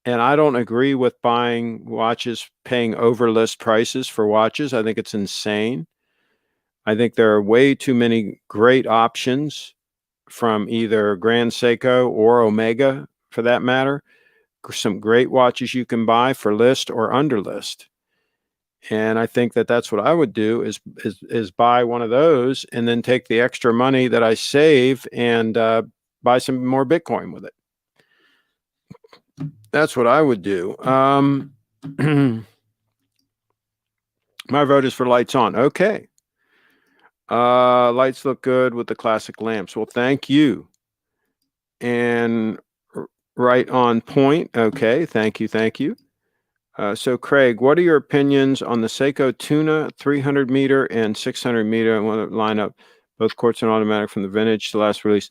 I don't agree with buying watches, paying over list prices for watches. I think it's insane. I think there are way too many great options from either Grand Seiko or Omega, for that matter. Some great watches you can buy for list or under list. And I think that that's what I would do is buy one of those and then take the extra money that I save and buy some more Bitcoin with it. That's what I would do. My vote is for lights on. Okay. Lights look good with the classic lamps. Well, thank you. And right on point. Okay. Thank you. Thank you. So Craig, what are your opinions on the Seiko Tuna 300 meter and 600 meter? I want to line up both quartz and automatic from the vintage to last release.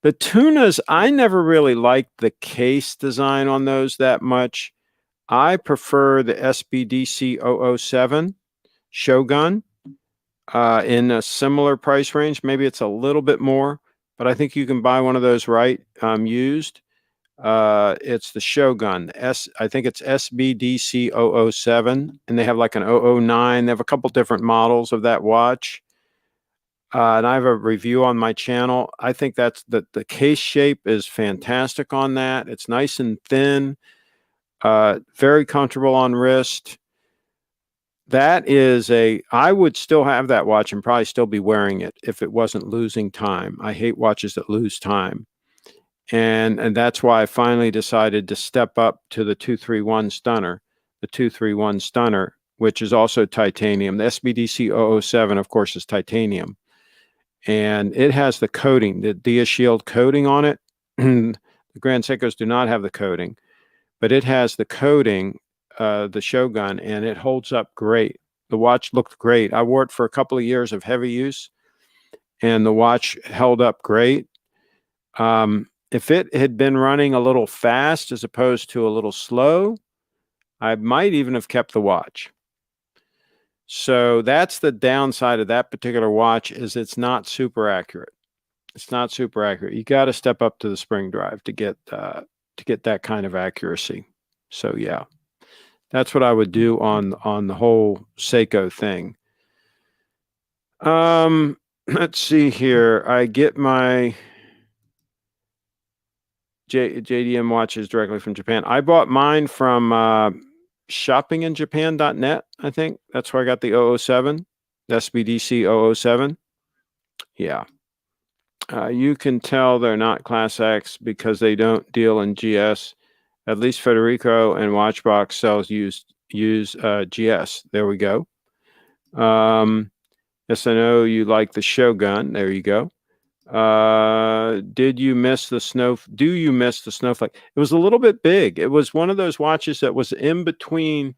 The Tunas, I never really liked the case design on those that much. I prefer the SBDC 007 Shogun in a similar price range. Maybe it's a little bit more, but I think you can buy one of those used. It's the Shogun. I think it's SBDC 007, and they have like an 009. They have a couple different models of that watch. And I have a review on my channel. I think that's the case shape is fantastic on that. It's nice and thin, very comfortable on wrist. I would still have that watch and probably still be wearing it if it wasn't losing time. I hate watches that lose time. And that's why I finally decided to step up to the 231 Stunner, which is also titanium. The SBDC 007, of course, is titanium. And it has the coating, the Dia Shield coating on it. The Grand Seikos do not have the coating, but it has the coating, the Shogun, and it holds up great. The watch looked great. I wore it for a couple of years of heavy use, and the watch held up great. If it had been running a little fast as opposed to a little slow, I might even have kept the watch. So that's the downside of that particular watch, is it's not super accurate. It's not super accurate. You got to step up to the spring drive to get that kind of accuracy. So yeah, That's what I would do on the whole Seiko thing. Let's see here. I get my JDM watches directly from Japan. I bought mine from shoppinginjapan.net, I think. That's where I got the 007, SBDC 007. Yeah. You can tell they're not Class X because they don't deal in GS. At least Federico and Watchbox sells use GS. There we go. Yes, I know you like the Shogun. There you go. Did you miss the snow? Do you miss the snowflake? It was a little bit big. It was one of those watches that was in between.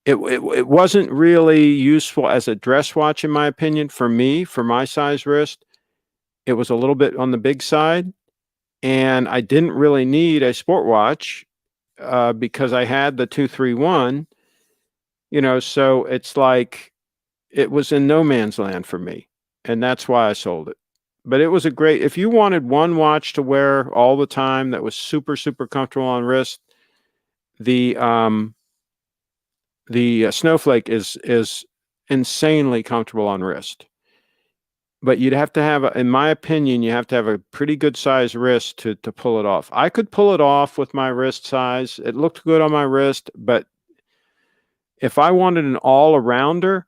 It wasn't really useful as a dress watch, in my opinion, for me, for my size wrist. It was a little bit on the big side, and I didn't really need a sport watch because I had the 231, so it's like it was in no man's land for me, and that's why I sold it. But it was if you wanted one watch to wear all the time that was super, super comfortable on wrist, the Snowflake is insanely comfortable on wrist. But you'd have to have, in my opinion, you have to have a pretty good size wrist to pull it off. I could pull it off with my wrist size. It looked good on my wrist, but if I wanted an all-arounder,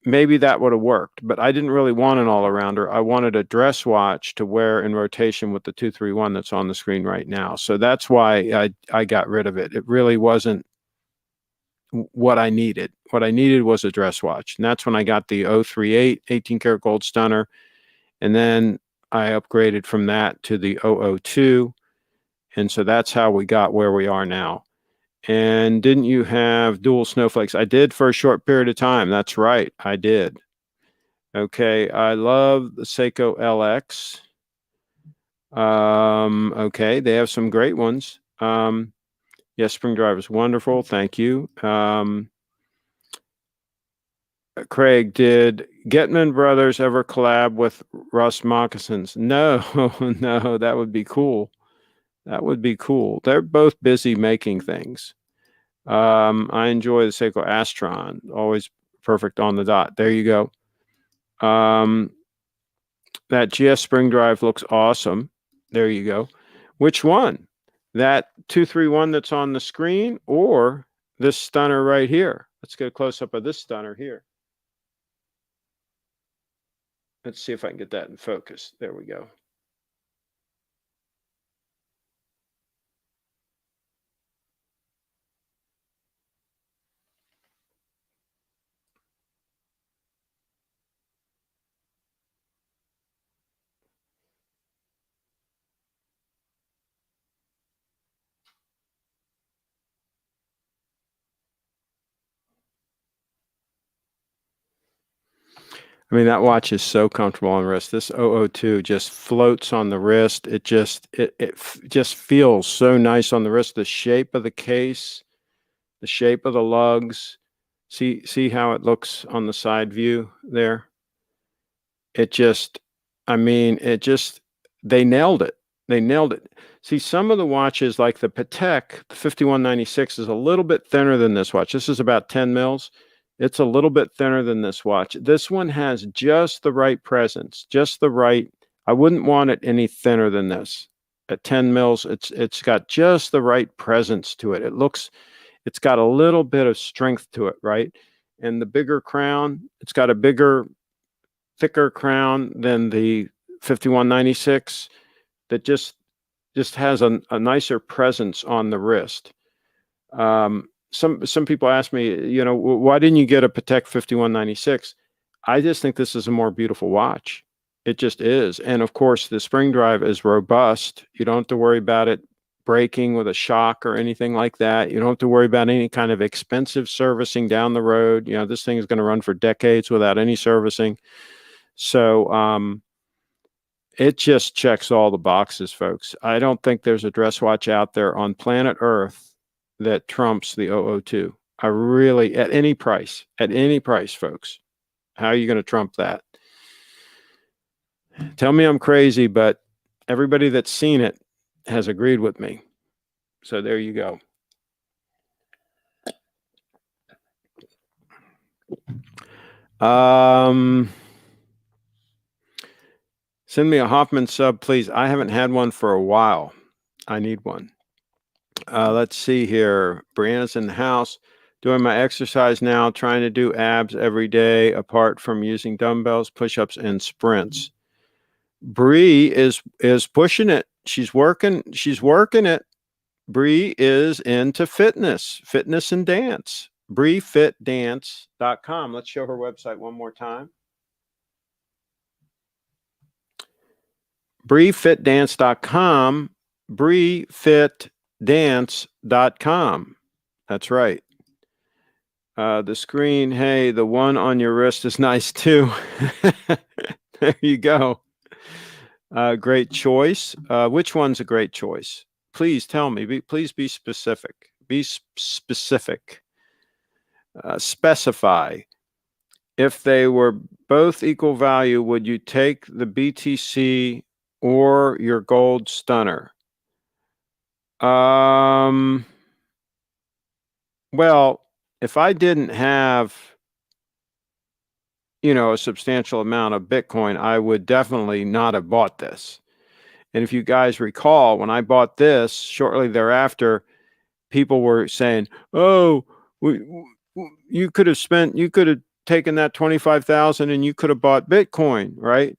maybe that would have worked. But I didn't really want an all-arounder. I wanted a dress watch to wear in rotation with the 231 that's on the screen right now. So that's why I got rid of it. It really wasn't what I needed. What I needed was a dress watch. And that's when I got the 038 18 karat gold stunner. And then I upgraded from that to the 002. And so that's how we got where we are now. And didn't you have dual snowflakes? I did for a short period of time. That's right. I did. Okay. I love the Seiko LX. Okay. They have some great ones. Yes, spring drive is wonderful. Thank you. Craig, did Getman Brothers ever collab with Russ Moccasins? No, no, that would be cool. That would be cool. They're both busy making things. I enjoy the Seiko Astron. Always perfect on the dot. There you go. That GS spring drive looks awesome. There you go. Which one? That 231 that's on the screen or this stunner right here? Let's get a close-up of this stunner here. Let's see if I can get that in focus. There we go. I mean, that watch is so comfortable on the wrist. This 002 just floats on the wrist. It just feels so nice on the wrist. The shape of the case, the shape of the lugs. See how it looks on the side view there? It just, I mean, they nailed it. They nailed it. See, some of the watches like the Patek, the 5196 is a little bit thinner than this watch. This is about 10 mils. It's a little bit thinner than this watch. This one has just the right presence, just the right. I wouldn't want it any thinner than this. At 10 mils, it's got just the right presence to it. It's got a little bit of strength to it, right? And the bigger crown, it's got a bigger, thicker crown than the 5196 that just has a nicer presence on the wrist. Some people ask me, why didn't you get a Patek 5196? I just think this is a more beautiful watch. It just is. And of course, the spring drive is robust. You don't have to worry about it breaking with a shock or anything like that. You don't have to worry about any kind of expensive servicing down the road. This thing is going to run for decades without any servicing. So it just checks all the boxes, folks. I don't think there's a dress watch out there on planet Earth that trumps the 002. I really, at any price, folks. How are you going to trump that? Tell me I'm crazy, but everybody that's seen it has agreed with me. So there you go. Send me a Hoffman sub, please. I haven't had one for a while. I need one. Let's see here. Brianna's in the house. Doing my exercise now, trying to do abs every day, apart from using dumbbells, push-ups, and sprints. Bree is pushing it. She's working it. Bree is into fitness and dance. BreeFitDance.com. Let's show her website one more time. BreeFitDance.com. BreeFitDance.com. That's right. The screen, hey, the one on your wrist is nice too. There you go. Great choice. Which one's a great choice? Please tell me. Please be specific. Be specific. Specify. If they were both equal value, would you take the BTC or your gold stunner? Well, if I didn't have, a substantial amount of Bitcoin, I would definitely not have bought this. And if you guys recall, when I bought this, shortly thereafter, people were saying, "Oh, you could have taken that 25,000 and you could have bought Bitcoin," right?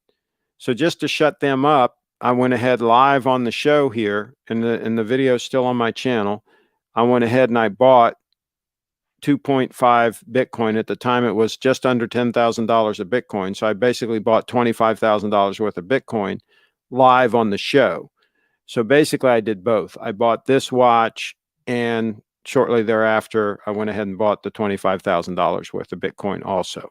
So just to shut them up, I went ahead live on the show here, and the video is still on my channel. I went ahead and I bought 2.5 Bitcoin. At the time, it was just under $10,000 of Bitcoin. So I basically bought $25,000 worth of Bitcoin live on the show. So basically, I did both. I bought this watch, and shortly thereafter, I went ahead and bought the $25,000 worth of Bitcoin also.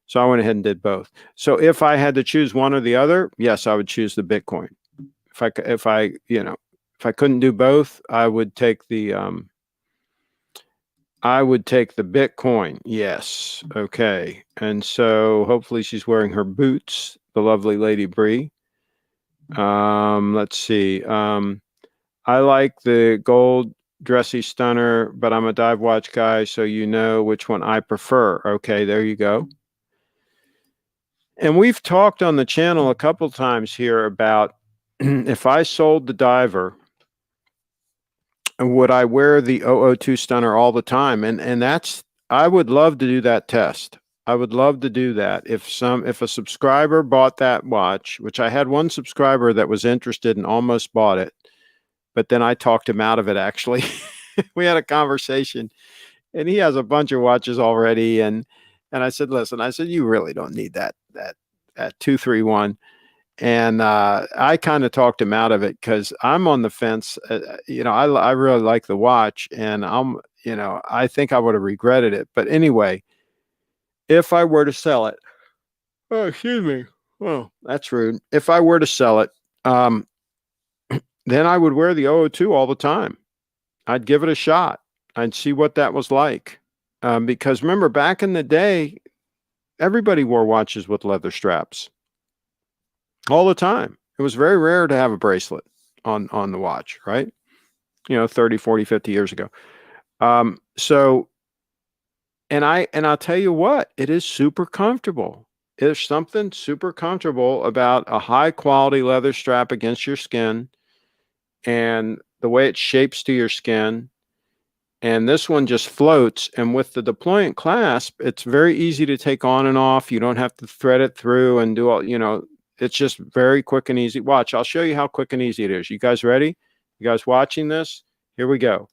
So I went ahead and did both. So if I had to choose one or the other, yes, I would choose the Bitcoin. If I couldn't do both, I would take the Bitcoin. Yes. Okay. And so hopefully she's wearing her boots, the lovely Lady Bree. Let's see. I like the gold dressy stunner, but I'm a dive watch guy, so you know which one I prefer. Okay, there you go. And we've talked on the channel a couple times here about if I sold the diver, would I wear the 002 stunner all the time? And that's, I would love to do that test. I would love to do that. If a subscriber bought that watch, which I had one subscriber that was interested and almost bought it, but then I talked him out of it, actually. We had a conversation, and he has a bunch of watches already. And I said, listen, you really don't need that 231. And I kind of talked him out of it because I'm on the fence. I really like the watch, and I think I would have regretted it. But anyway, if I were to sell it, oh, excuse me. Oh, that's rude. If I were to sell it, then I would wear the 002 all the time. I'd give it a shot. I'd see what that was like. Because remember, back in the day, everybody wore watches with leather straps all the time. It was very rare to have a bracelet on the watch, right? 30, 40, 50 years ago. So, and I'll tell you what, it is super comfortable. There's something super comfortable about a high quality leather strap against your skin, and the way it shapes to your skin. And this one just floats. And with the deployant clasp, it's very easy to take on and off. You don't have to thread it through and do all, it's just very quick and easy. Watch, I'll show you how quick and easy it is. You guys ready? You guys watching this? Here we go.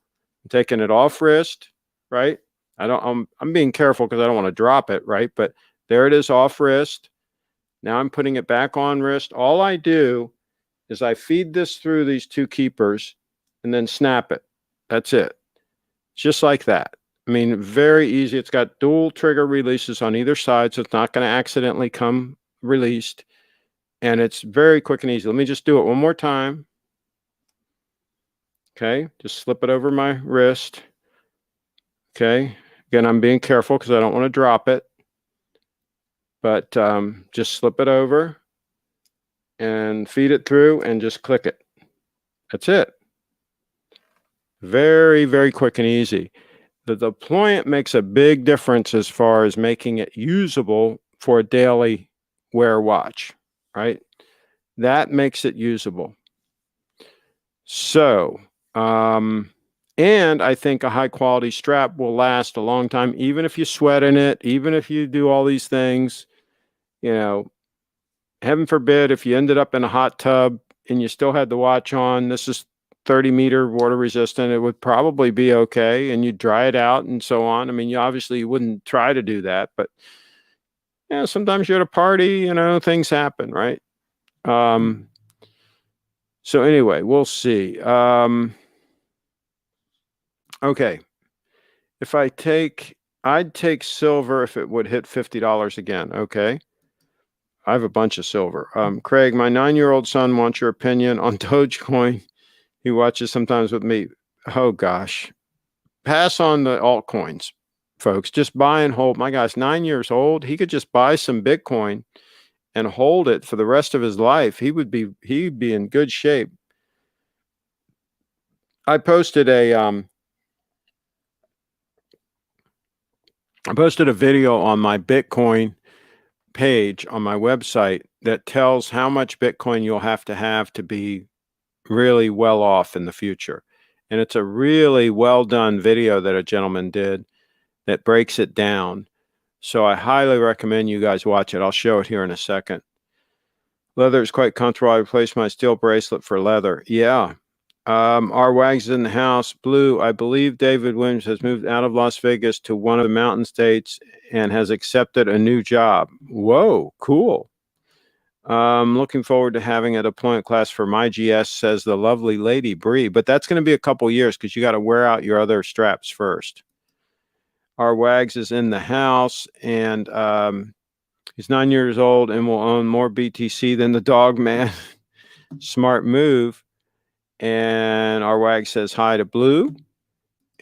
I'm taking it off wrist, right? I'm being careful because I don't want to drop it, right? But there it is, off wrist. Now I'm putting it back on wrist. All I do is I feed this through these two keepers and then snap it. That's it. Just like that. I mean, very easy. It's got dual trigger releases on either side, so it's not going to accidentally come released. And it's very quick and easy. Let me just do it one more time. Okay, just slip it over my wrist. Okay, again, I'm being careful because I don't want to drop it. But just slip it over and feed it through and just click it. That's it. Very, very quick and easy. The deployment makes a big difference as far as making it usable for a daily wear watch, right? That makes it usable. So, and I think a high quality strap will last a long time, even if you sweat in it, even if you do all these things, you know, heaven forbid if you ended up in a hot tub and you still had the watch on, this is 30-meter water resistant, it would probably be okay. And you dry it out and so on. I mean, you obviously wouldn't try to do that, but sometimes you're at a party, things happen, right? So anyway, we'll see. Okay. I'd take silver if it would hit $50 again. Okay. I have a bunch of silver. Craig, my 9-year-old son wants your opinion on Dogecoin. He watches sometimes with me. Oh gosh. Pass on the altcoins, folks. Just buy and hold. My guy's 9 years old. He could just buy some Bitcoin and hold it for the rest of his life. He'd be in good shape. I posted a video on my Bitcoin page on my website that tells how much Bitcoin you'll have to be really well off in the future. And it's a really well done video that a gentleman did that breaks it down. So I highly recommend you guys watch it. I'll show it here in a second. Leather is quite comfortable. I replaced my steel bracelet for leather. Yeah. Our wags in the house. Blue, I believe David Williams has moved out of Las Vegas to one of the mountain states and has accepted a new job. Whoa, cool. Looking forward to having a deployment class for my GS, says the lovely lady Bree. But that's going to be a couple years because you got to wear out your other straps first. Our Wags is in the house, and he's 9 years old and will own more BTC than the dog man. Smart move. And our Wag says hi to Blue.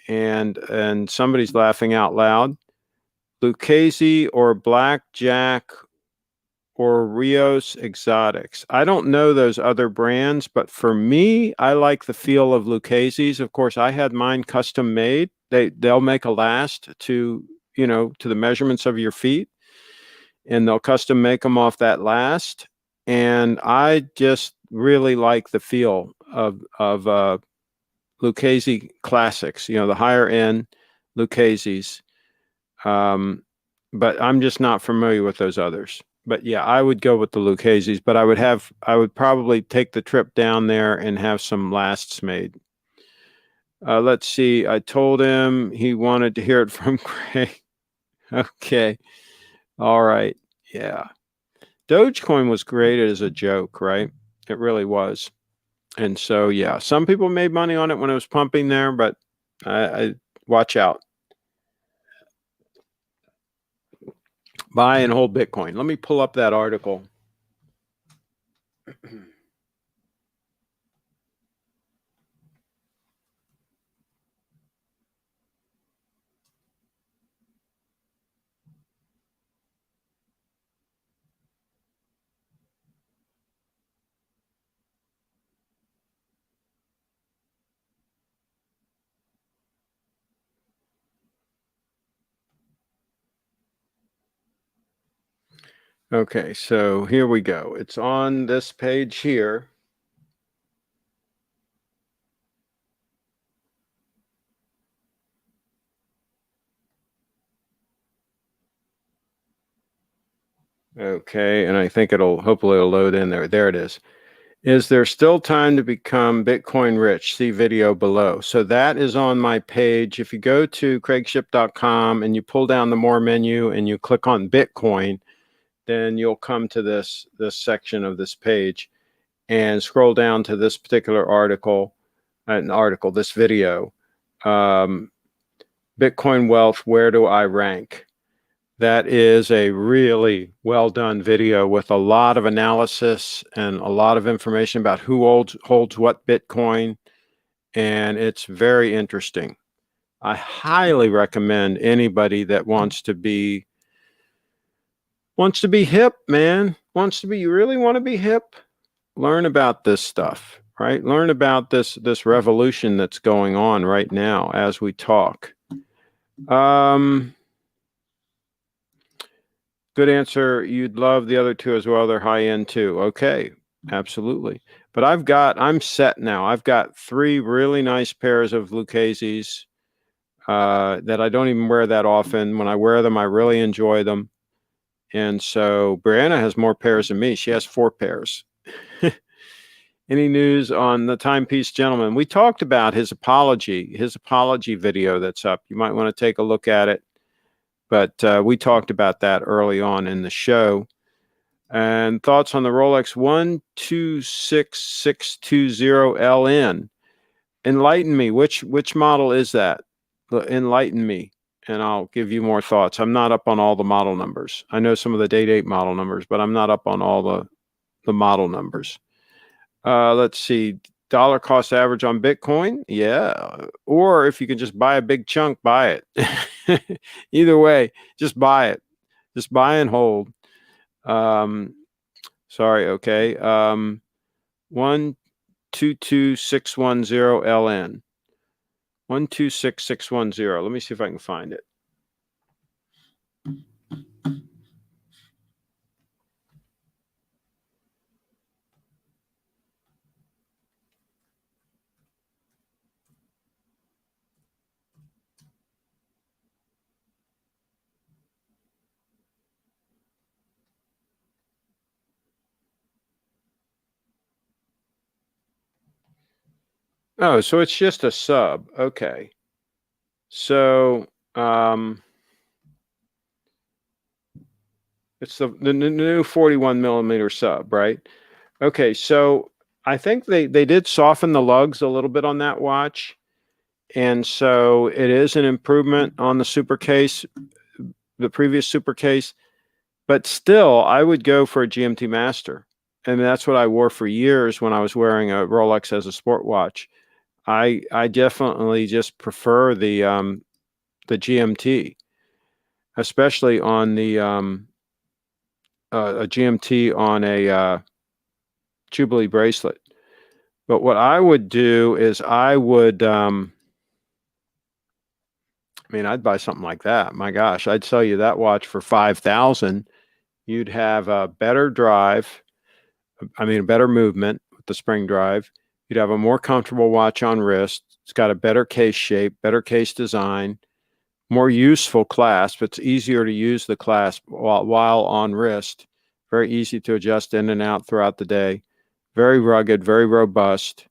And somebody's laughing out loud. Lucchese or Blackjack or Rios Exotics. I don't know those other brands, but for me, I like the feel of Lucchese's. Of course, I had mine custom made. They'll make a last to the measurements of your feet, and they'll custom make them off that last. And I just really like the feel of Lucchese classics, the higher end Lucchese's. But I'm just not familiar with those others. But yeah, I would go with the Lucchese's, but I would probably take the trip down there and have some lasts made. Let's see. I told him he wanted to hear it from Craig. Okay. All right. Yeah. Dogecoin was created as a joke, right? It really was. And so, yeah, some people made money on it when it was pumping there, but I watch out. Buy and hold Bitcoin. Let me pull up that article. Okay, so here we go. It's on this page here. Okay, and I think hopefully it'll load in there. There it is. Is there still time to become Bitcoin rich? See video below. So that is on my page. If you go to CraigShipp.com and you pull down the more menu and you click on Bitcoin, then you'll come to this section of this page and scroll down to this particular this video. Bitcoin wealth, where do I rank? That is a really well done video with a lot of analysis and a lot of information about who holds what Bitcoin. And it's very interesting. I highly recommend anybody that wants to be hip, man. You really want to be hip? Learn about this stuff, right? Learn about this revolution that's going on right now as we talk. Good answer. You'd love the other two as well. They're high end too. Okay, absolutely. But I'm set now. I've got 3 really nice pairs of Lucchese's that I don't even wear that often. When I wear them, I really enjoy them. And so Brianna has more pairs than me. She has 4 pairs. Any news on the Timepiece gentleman? We talked about his apology video that's up. You might want to take a look at it. But we talked about that early on in the show. And thoughts on the Rolex 126620LN? Enlighten me. Which model is that? Enlighten me, and I'll give you more thoughts. I'm not up on all the model numbers. I know some of the date model numbers, but I'm not up on all the model numbers. Let's see. Dollar cost average on Bitcoin. Yeah. Or if you can just buy a big chunk, buy it. Either way, just buy it. Just buy and hold. Sorry. Okay. 122610LN. 126610. Let me see if I can find it. Oh, so it's just a sub. Okay. So it's the new 41 millimeter sub, right? Okay, so I think they did soften the lugs a little bit on that watch. And so it is an improvement on the super case, the previous super case. But still, I would go for a GMT Master. And that's what I wore for years when I was wearing a Rolex as a sport watch. I definitely just prefer the GMT, especially on the a GMT on a Jubilee bracelet. But what I would do is I would, I mean, I'd buy something like that. My gosh, I'd sell you that watch for $5,000. You'd have a better drive. I mean, a better movement with the spring drive. You'd have a more comfortable watch on wrist. It's got a better case shape, better case design, more useful clasp. It's easier to use the clasp while on wrist. Very easy to adjust in and out throughout the day. Very rugged, very robust.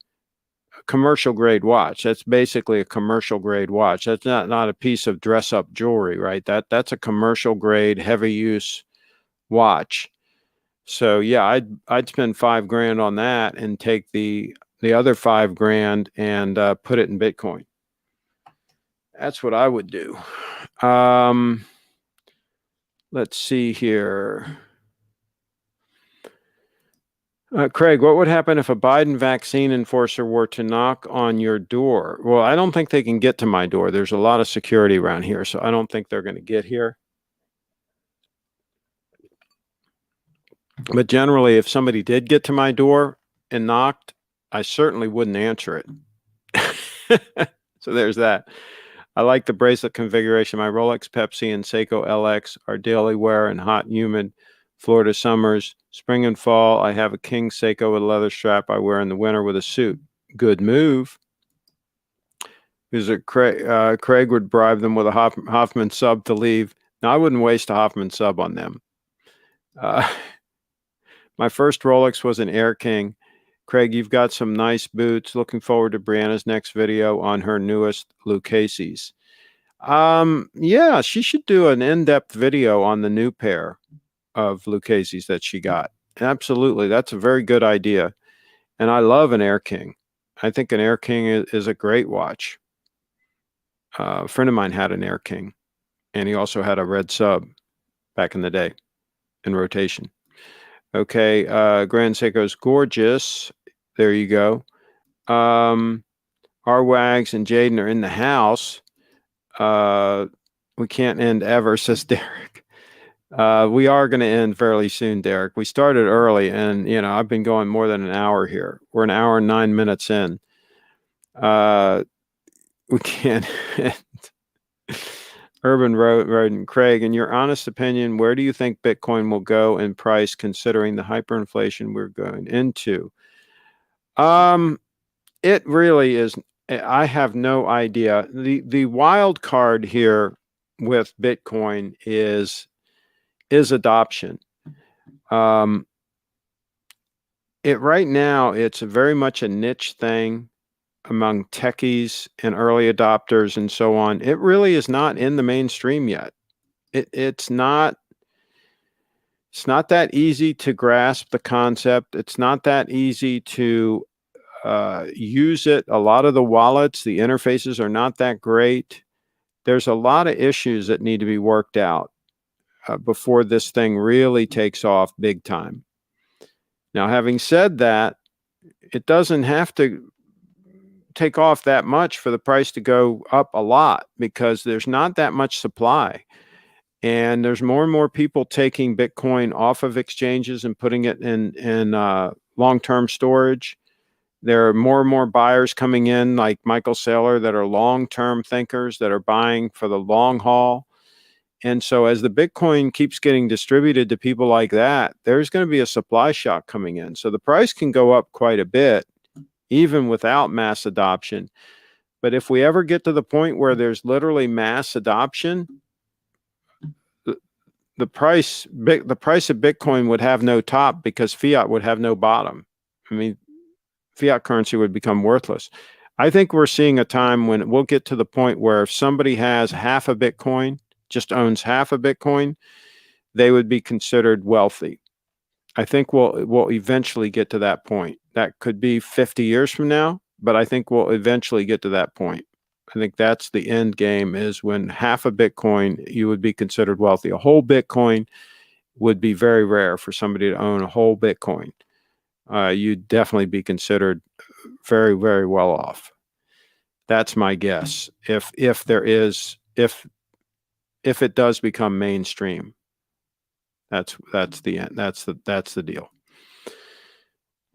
Commercial grade watch. That's basically a commercial grade watch. That's not a piece of dress up jewelry, right? That's a commercial grade, heavy use watch. So yeah, I'd spend $5,000 on that and take the other $5,000 and put it in Bitcoin. That's what I would do. Let's see here. Craig, what would happen if a Biden vaccine enforcer were to knock on your door? Well, I don't think they can get to my door. There's a lot of security around here, so I don't think they're going to get here. But generally, if somebody did get to my door and knocked, I certainly wouldn't answer it. So there's that. I like the bracelet configuration. My Rolex Pepsi and Seiko LX are daily wear in hot and humid Florida summers. Spring and fall, I have a King Seiko with a leather strap I wear in the winter with a suit. Good move. Is it Craig would bribe them with a Hoffman sub to leave. Now, I wouldn't waste a Hoffman sub on them. My first Rolex was an Air King. Craig, you've got some nice boots. Looking forward to Brianna's next video on her newest Lucchese's. Yeah, she should do an in-depth video on the new pair of Lucchese's that she got. Absolutely. That's a very good idea. And I love an Air King. I think an Air King is a great watch. A friend of mine had an Air King, and he also had a red sub back in the day in rotation. Okay, Grand Seiko's gorgeous. There you go. Our Wags and Jaden are in the house. We can't end ever, says Derek. We are going to end fairly soon, Derek. We started early, and I've been going more than an hour here. We're an hour and 9 minutes in. We can't end. Urban Road and Craig, in your honest opinion, where do you think Bitcoin will go in price considering the hyperinflation we're going into? It really is. I have no idea. The wild card here with Bitcoin is adoption. Right now, it's very much a niche thing among techies and early adopters and so on. It really is not in the mainstream yet. It's not that easy to grasp the concept. It's not that easy to use it. A lot of the wallets, the interfaces are not that great. There's a lot of issues that need to be worked out before this thing really takes off big time. Now, having said that, it doesn't have to take off that much for the price to go up a lot, because there's not that much supply. And there's more and more people taking Bitcoin off of exchanges and putting it in long-term storage. There are more and more buyers coming in, like Michael Saylor, that are long-term thinkers that are buying for the long haul. And so as the Bitcoin keeps getting distributed to people like that, there's going to be a supply shock coming in. So the price can go up quite a bit, even without mass adoption. But if we ever get to the point where there's literally mass adoption, the price of Bitcoin would have no top, because fiat would have no bottom. I mean, fiat currency would become worthless. I think we're seeing a time when we'll get to the point where if somebody has half a Bitcoin, just owns half a Bitcoin, they would be considered wealthy. I think we'll eventually get to that point. That could be 50 years from now, but I think we'll eventually get to that point. I think that's the end game, is when half a Bitcoin, you would be considered wealthy. A whole Bitcoin would be very rare for somebody to own a whole Bitcoin. You'd definitely be considered very, very well off. That's my guess. If it does become mainstream, that's the end. That's the deal.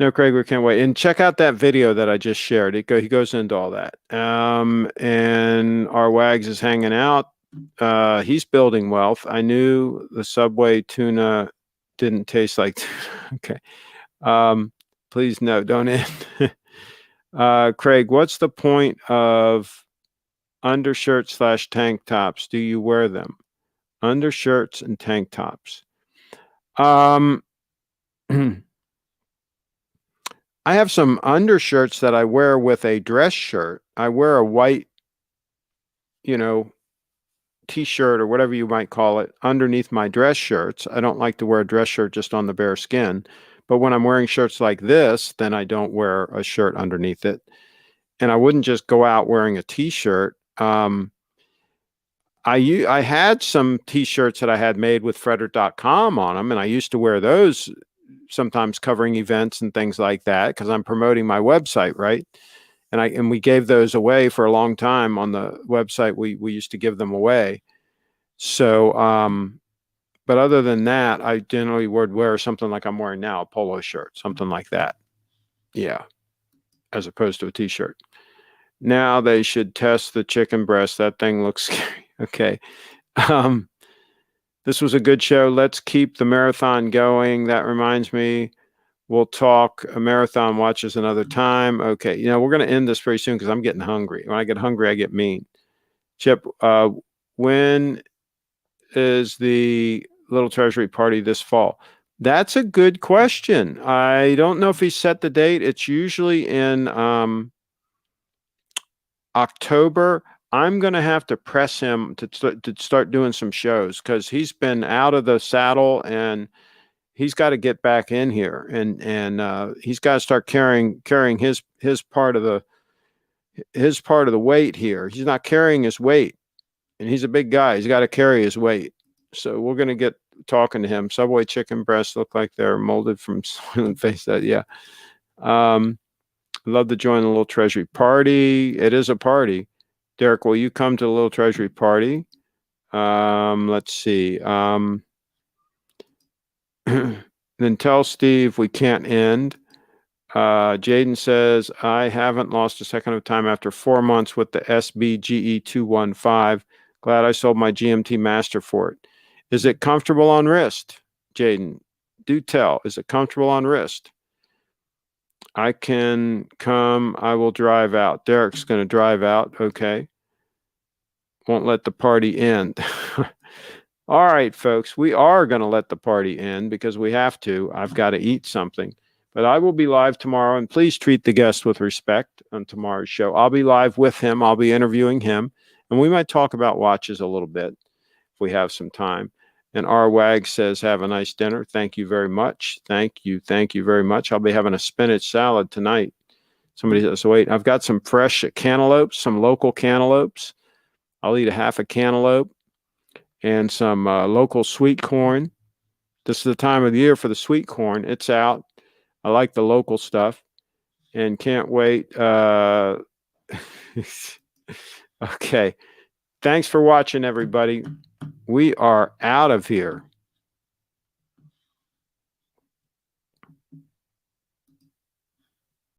No, Craig, we can't wait. And check out that video that I just shared. He goes into all that. And our Wags is hanging out. He's building wealth. I knew the Subway tuna didn't taste like tuna. Okay. Please no, don't end. Craig, what's the point of undershirts / tank tops? Do you wear them? Undershirts and tank tops. I have some undershirts that I wear with a dress shirt. I wear a white, t-shirt or whatever you might call it underneath my dress shirts. I don't like to wear a dress shirt just on the bare skin. But when I'm wearing shirts like this, then I don't wear a shirt underneath it. And I wouldn't just go out wearing a t-shirt. I had some t-shirts that I had made with Frederick.com on them, and I used to wear those sometimes covering events and things like that, because I'm promoting my website, right? And we gave those away for a long time on the website. We used to give them away. So, but other than that, I generally would wear something like I'm wearing now, a polo shirt, something like that. Yeah, as opposed to a t-shirt. Now they should test the chicken breast. That thing looks scary. Okay. This was a good show. Let's keep the marathon going. That reminds me, we'll talk a marathon watches another time. Okay. We're going to end this pretty soon because I'm getting hungry. When I get hungry, I get mean. Chip, when is the Little Treasury party this fall? That's a good question. I don't know if he set the date. It's usually in October. I'm going to have to press him to start doing some shows, because he's been out of the saddle and he's got to get back in here, and he's got to start carrying his part of the weight here. He's not carrying his weight, and he's a big guy. He's got to carry his weight. So we're going to get talking to him. Subway chicken breasts look like they're molded from Soylent Face. That, yeah. Love to join the Little Treasury party. It is a party. Derek, will you come to the Little Treasury party? Let's see. Then tell Steve we can't end. Jaden says, I haven't lost a second of time after 4 months with the SBGE 215. Glad I sold my GMT Master for it. Is it comfortable on wrist? Jaden, do tell. Is it comfortable on wrist? I can come. I will drive out. Derek's going to drive out. Okay. Won't let the party end. All right, folks. We are going to let the party end because we have to. I've got to eat something. But I will be live tomorrow, and please treat the guest with respect on tomorrow's show. I'll be live with him. I'll be interviewing him, and we might talk about watches a little bit if we have some time. And R. Wag says, have a nice dinner. Thank you very much. Thank you. Thank you very much. I'll be having a spinach salad tonight. Somebody says, wait, I've got some fresh cantaloupes, some local cantaloupes. I'll eat a half a cantaloupe and some local sweet corn. This is the time of the year for the sweet corn. It's out. I like the local stuff and can't wait. Okay. Thanks for watching, everybody. We are out of here.